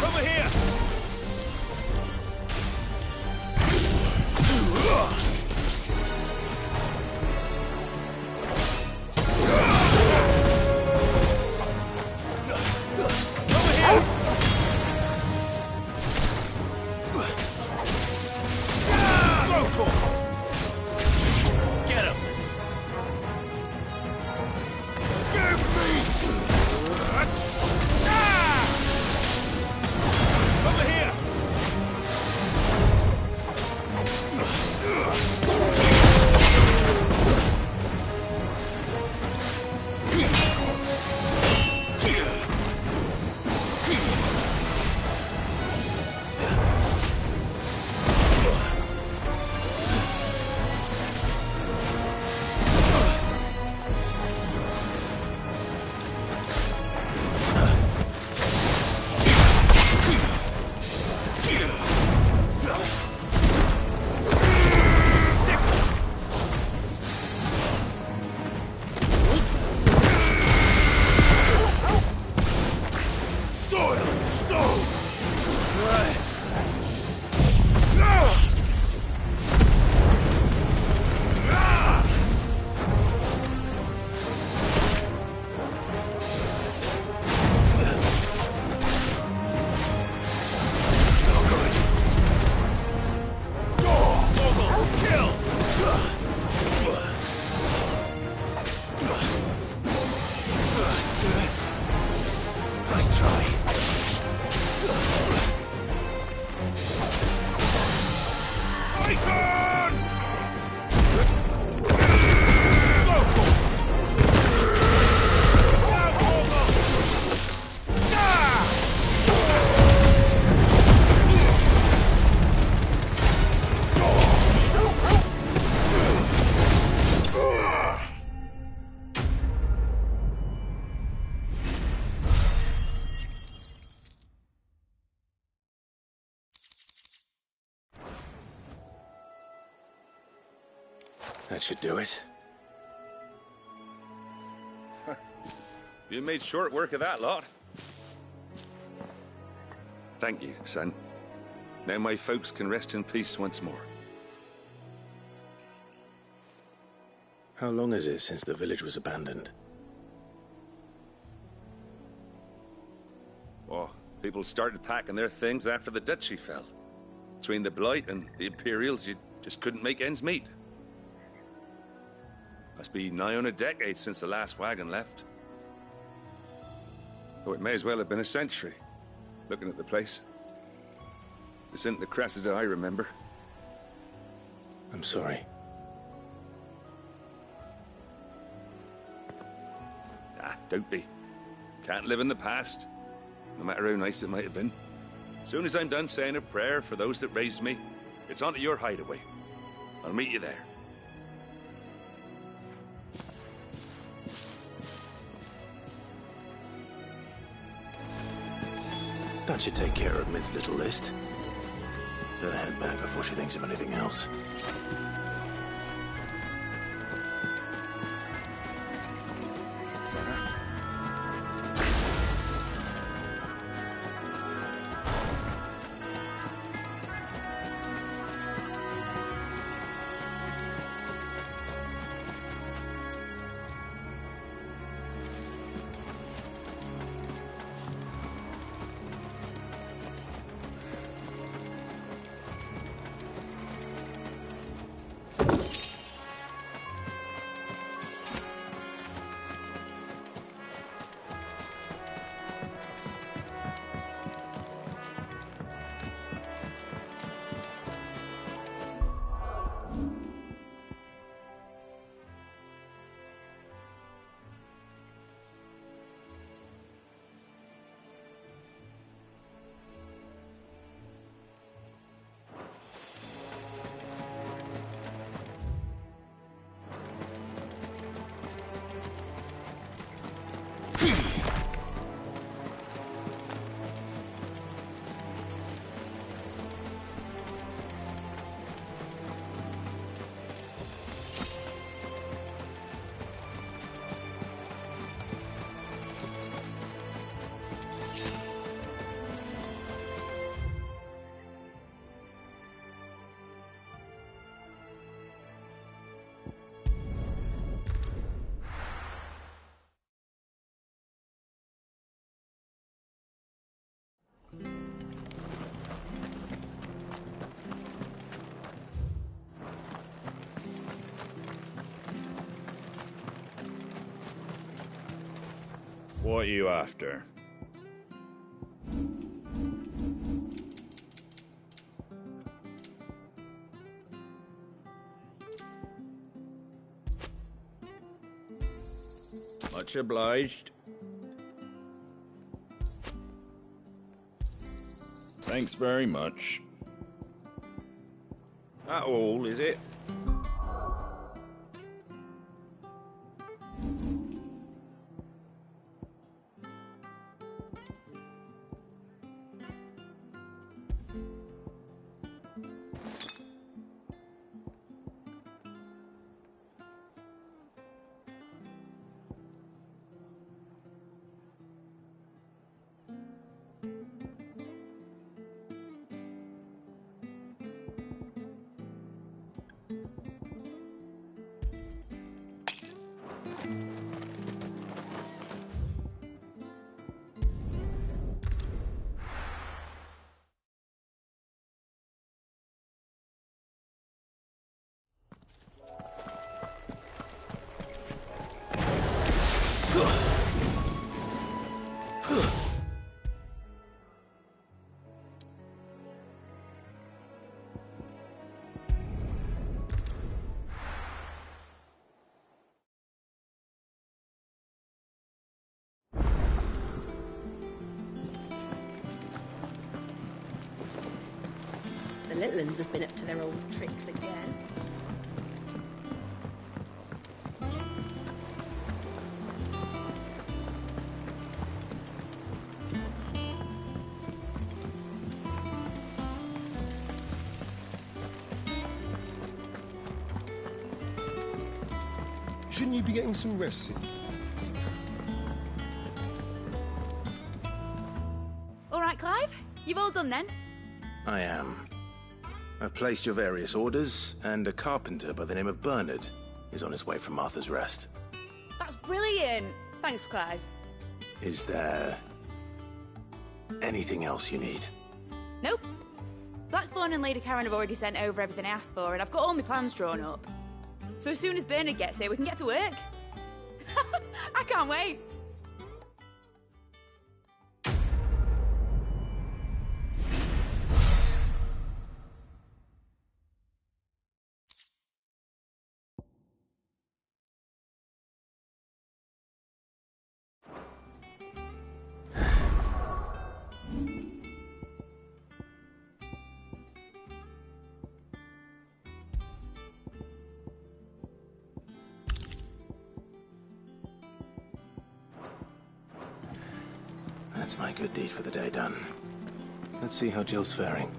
Over here! soil and stone! Nice try. That should do it. You made short work of that lot. Thank you, son. Now my folks can rest in peace once more. How long is it since the village was abandoned? Oh, people started packing their things after the duchy fell. Between the Blight and the Imperials, you just couldn't make ends meet. Must be nigh on a decade since the last wagon left. Oh, it may as well have been a century, looking at the place. This isn't the Cressida I remember. I'm sorry. Ah, don't be. Can't live in the past, no matter how nice it might have been. Soon as I'm done saying a prayer for those that raised me, it's onto your hideaway. I'll meet you there. That should take care of Mid's little list. Better head back before she thinks of anything else. What are you after? Much obliged. Thanks very much. That all, is it? The little ones have been up to their old tricks again. Shouldn't you be getting some rest? All right, Clive. You've all done then? I am. I've placed your various orders, and a carpenter by the name of Bernard is on his way from Martha's Rest. That's brilliant. Thanks, Clive. Is there anything else you need? Nope. Blackthorn and Lady Karen have already sent over everything I asked for, and I've got all my plans drawn up. So as soon as Bernard gets here, we can get to work. I can't wait. That's my good deed for the day done. Let's see how Jill's faring.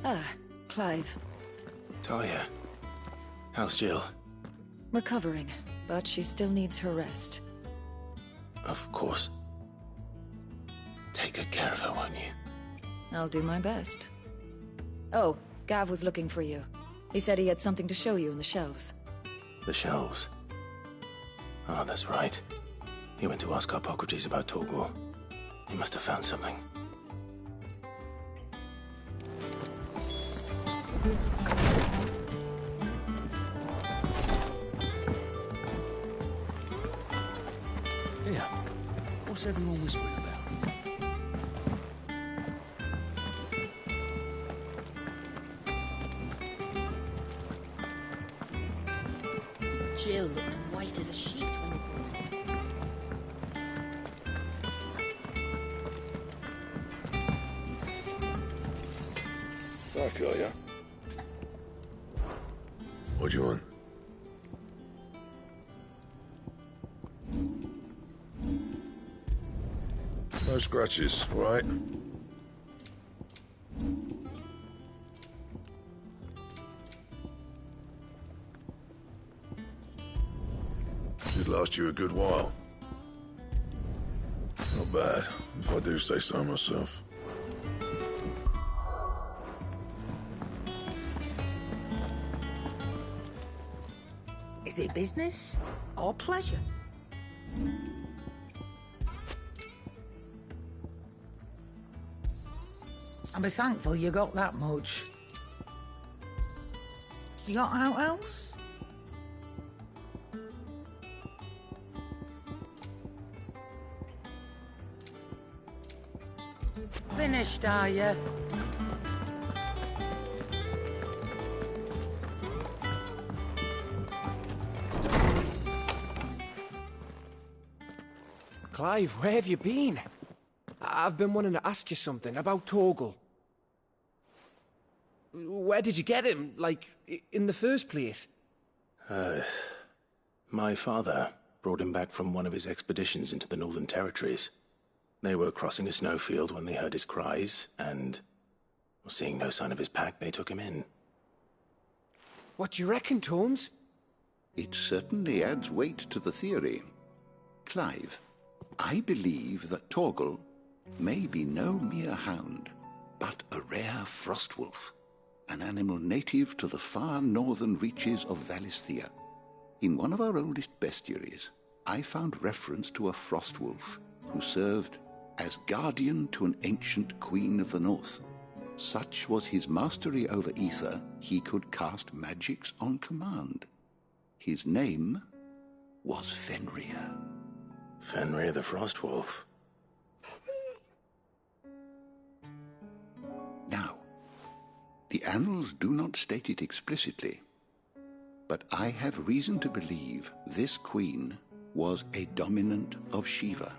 Ah, Clive. Talia, how's Jill? Recovering, but she still needs her rest. Of course. Take good care of her, won't you? I'll do my best. Oh, Gav was looking for you. He said he had something to show you in the shelves. The shelves? Ah, that's right. He went to ask Harpocrates about Torgor. He must have found something. Yeah. What's everyone whispering about? Jill looked white as a sheet when we brought her. Back, are ya? What do you want? No scratches, right? Should last you a good while. Not bad, if I do say so myself. Is it business or pleasure? I'll be thankful you got that much. You got out else? Finished, are you? Clive, where have you been? I've been wanting to ask you something about Torgal. Where did you get him, like, in the first place? My father brought him back from one of his expeditions into the Northern Territories. They were crossing a snowfield when they heard his cries, and seeing no sign of his pack, they took him in. What do you reckon, Torms? It certainly adds weight to the theory. Clive, I believe that Torgal may be no mere hound, but a rare frostwolf, an animal native to the far northern reaches of Valisthea. In one of our oldest bestiaries, I found reference to a frostwolf who served as guardian to an ancient queen of the north. Such was his mastery over ether, he could cast magics on command. His name was Fenrir. Fenrir the Frostwolf. Now, the annals do not state it explicitly, but I have reason to believe this queen was a dominant of Shiva,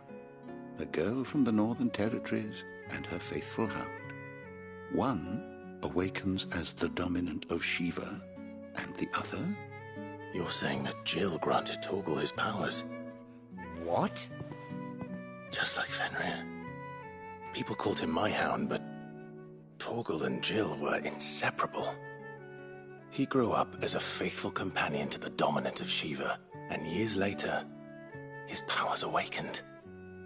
a girl from the Northern Territories and her faithful hound. One awakens as the dominant of Shiva, and the other... You're saying that Jill granted Torgal his powers? What? Just like Fenrir. People called him my hound, but Torgal and Jill were inseparable. He grew up as a faithful companion to the dominant of Shiva, and years later, his powers awakened,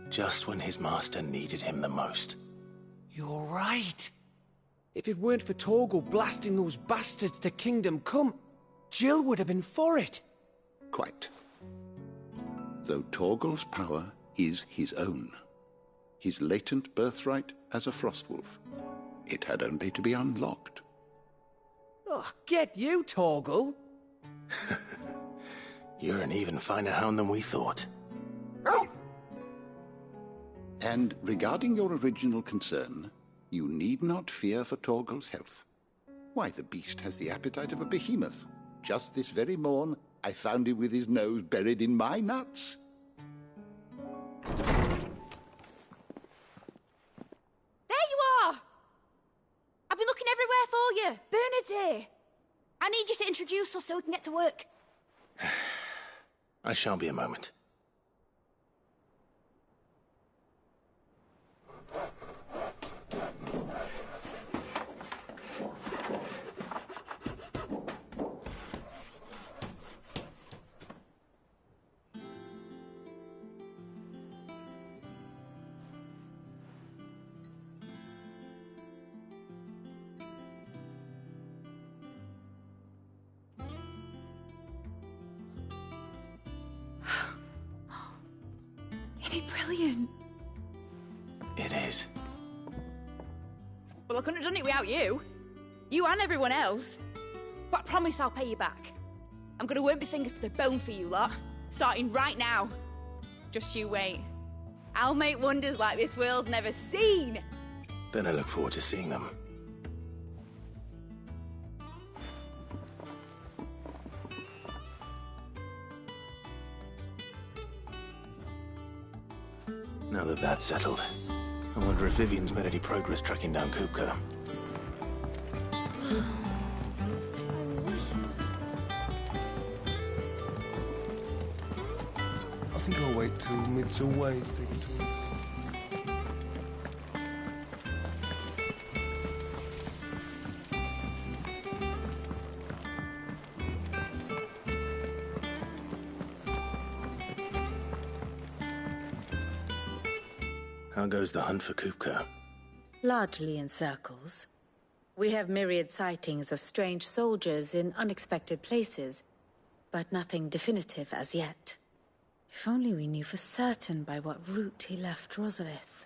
just when his master needed him the most. You're right. If it weren't for Torgal blasting those bastards to Kingdom Come, Jill would have been for it. Quite. Though Torgal's power is his own, his latent birthright as a Frostwolf, it had only to be unlocked. Oh, get you, Torgal! You're an even finer hound than we thought. And regarding your original concern, you need not fear for Torgal's health. Why, the beast has the appetite of a behemoth. Just this very morn, I found him with his nose buried in my nuts. There you are! I've been looking everywhere for you. Bernard's here. I need you to introduce us so we can get to work. I shall be a moment. Brilliant. It is. Well, I couldn't have done it without you. You and everyone else. But I promise I'll pay you back. I'm gonna work my fingers to the bone for you lot. Starting right now. Just you wait. I'll make wonders like this world's never seen. Then I look forward to seeing them. Now that that's settled, I wonder if Vivian's made any progress tracking down Kupka. I think I'll wait till Mid's away to take it to her. How goes the hunt for Kupka? Largely in circles. We have myriad sightings of strange soldiers in unexpected places, but nothing definitive as yet. If only we knew for certain by what route he left Rosalith.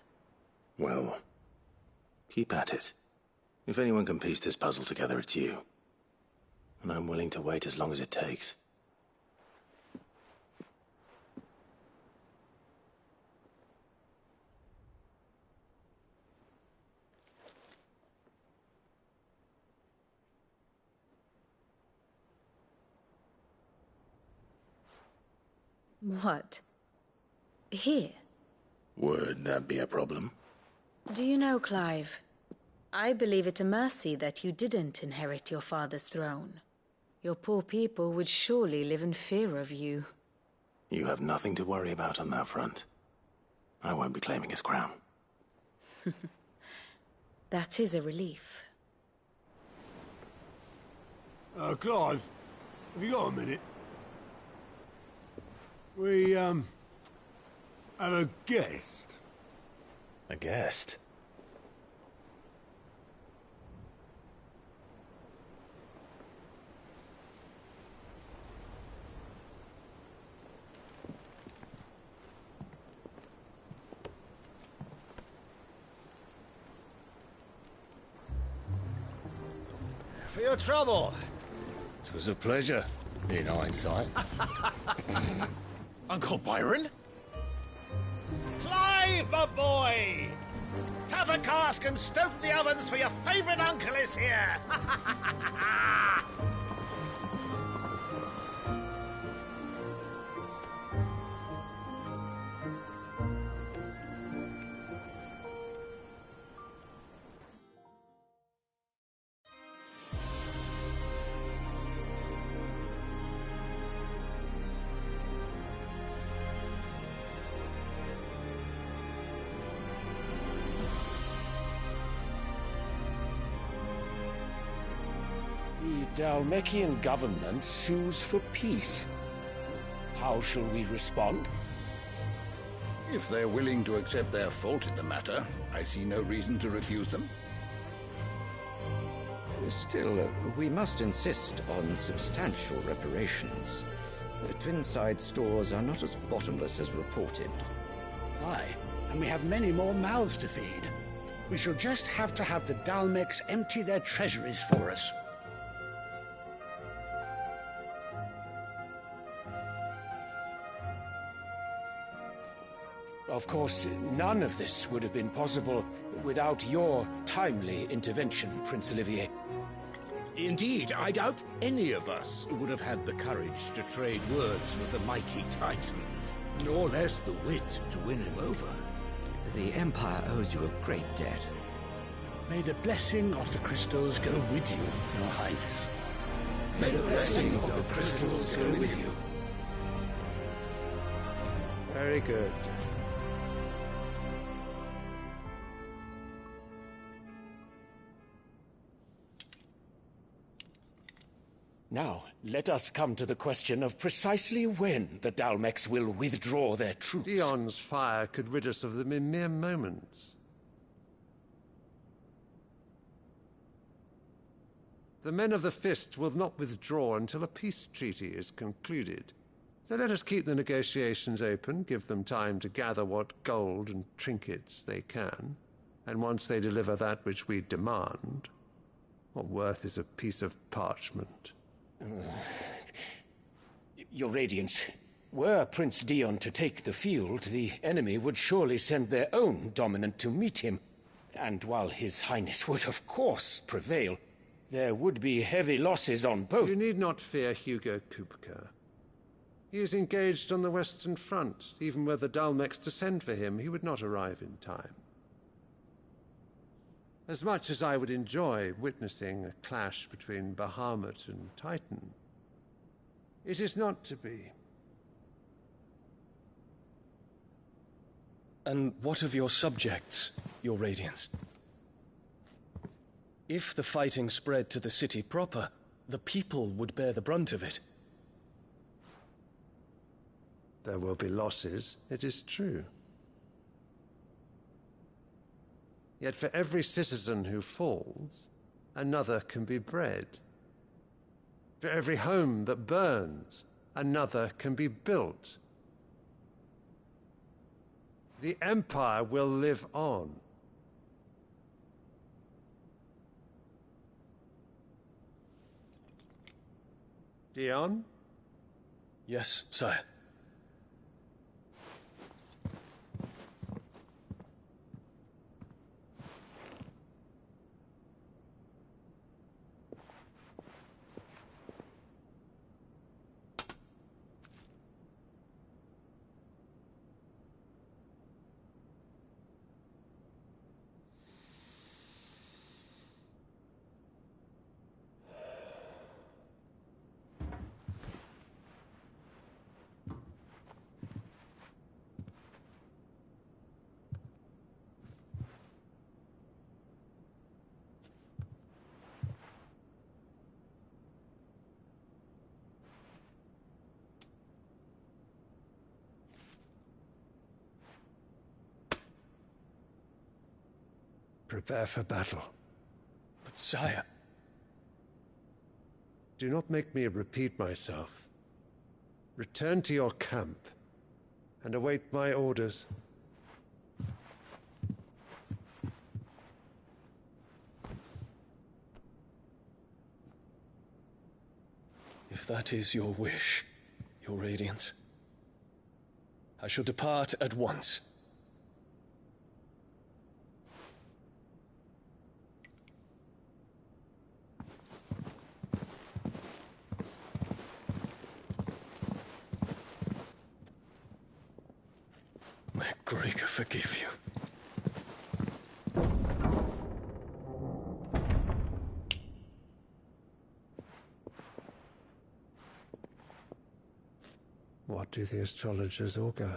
Well, keep at it. If anyone can piece this puzzle together, it's you. And I'm willing to wait as long as it takes. What? Here? Would that be a problem? Do you know, Clive? I believe it a mercy that you didn't inherit your father's throne. Your poor people would surely live in fear of you. You have nothing to worry about on that front. I won't be claiming his crown. That is a relief. Clive, have you got a minute? We, have a guest. A guest? For your trouble. It was a pleasure, in hindsight. Uncle Byron? Clive, my boy! Tap a cask and stoke the ovens, for your favourite uncle is here! The Dalmekian government sues for peace. How shall we respond? If they're willing to accept their fault in the matter, I see no reason to refuse them. Still, we must insist on substantial reparations. The Twinside stores are not as bottomless as reported. Aye, and we have many more mouths to feed. We shall just have to have the Dalmecs empty their treasuries for us. Of course, none of this would have been possible without your timely intervention, Prince Olivier. Indeed, I doubt any of us would have had the courage to trade words with the mighty Titan, nor less the wit to win him over. The Empire owes you a great debt. May the blessing of the crystals go with you, Your Highness. May the blessing of the crystals go with you. Very good. Now, let us come to the question of precisely when the Dalmecs will withdraw their troops. Dion's fire could rid us of them in mere moments. The men of the Fist will not withdraw until a peace treaty is concluded. So let us keep the negotiations open, give them time to gather what gold and trinkets they can, and once they deliver that which we demand, what worth is a piece of parchment? Your Radiance, were Prince Dion to take the field, the enemy would surely send their own dominant to meet him. And while His Highness would of course prevail, there would be heavy losses on both. You need not fear Hugo Kupka. He is engaged on the Western Front. Even were the Dalmecs to send for him, he would not arrive in time. As much as I would enjoy witnessing a clash between Bahamut and Titan, it is not to be. And what of your subjects, Your Radiance? If the fighting spread to the city proper, the people would bear the brunt of it. There will be losses, it is true. Yet for every citizen who falls, another can be bred. For every home that burns, another can be built. The Empire will live on. Dion? Yes, sire. Prepare for battle. But sire... Do not make me repeat myself. Return to your camp and await my orders. If that is your wish, Your Radiance, I shall depart at once. May Gregor forgive you. What do the astrologers augur?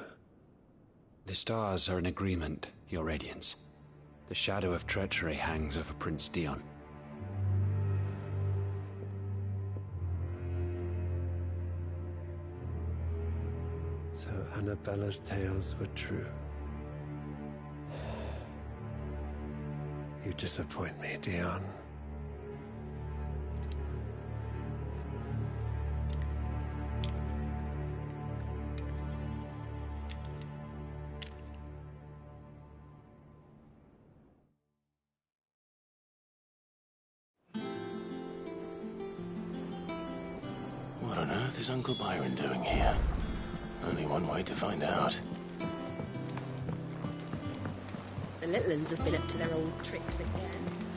The stars are in agreement, Your Radiance. The shadow of treachery hangs over Prince Dion. So Annabella's tales were true. You disappoint me, Dion. What on earth is Uncle Byron doing here? Only one way to find out. The little ones have been up to their old tricks again.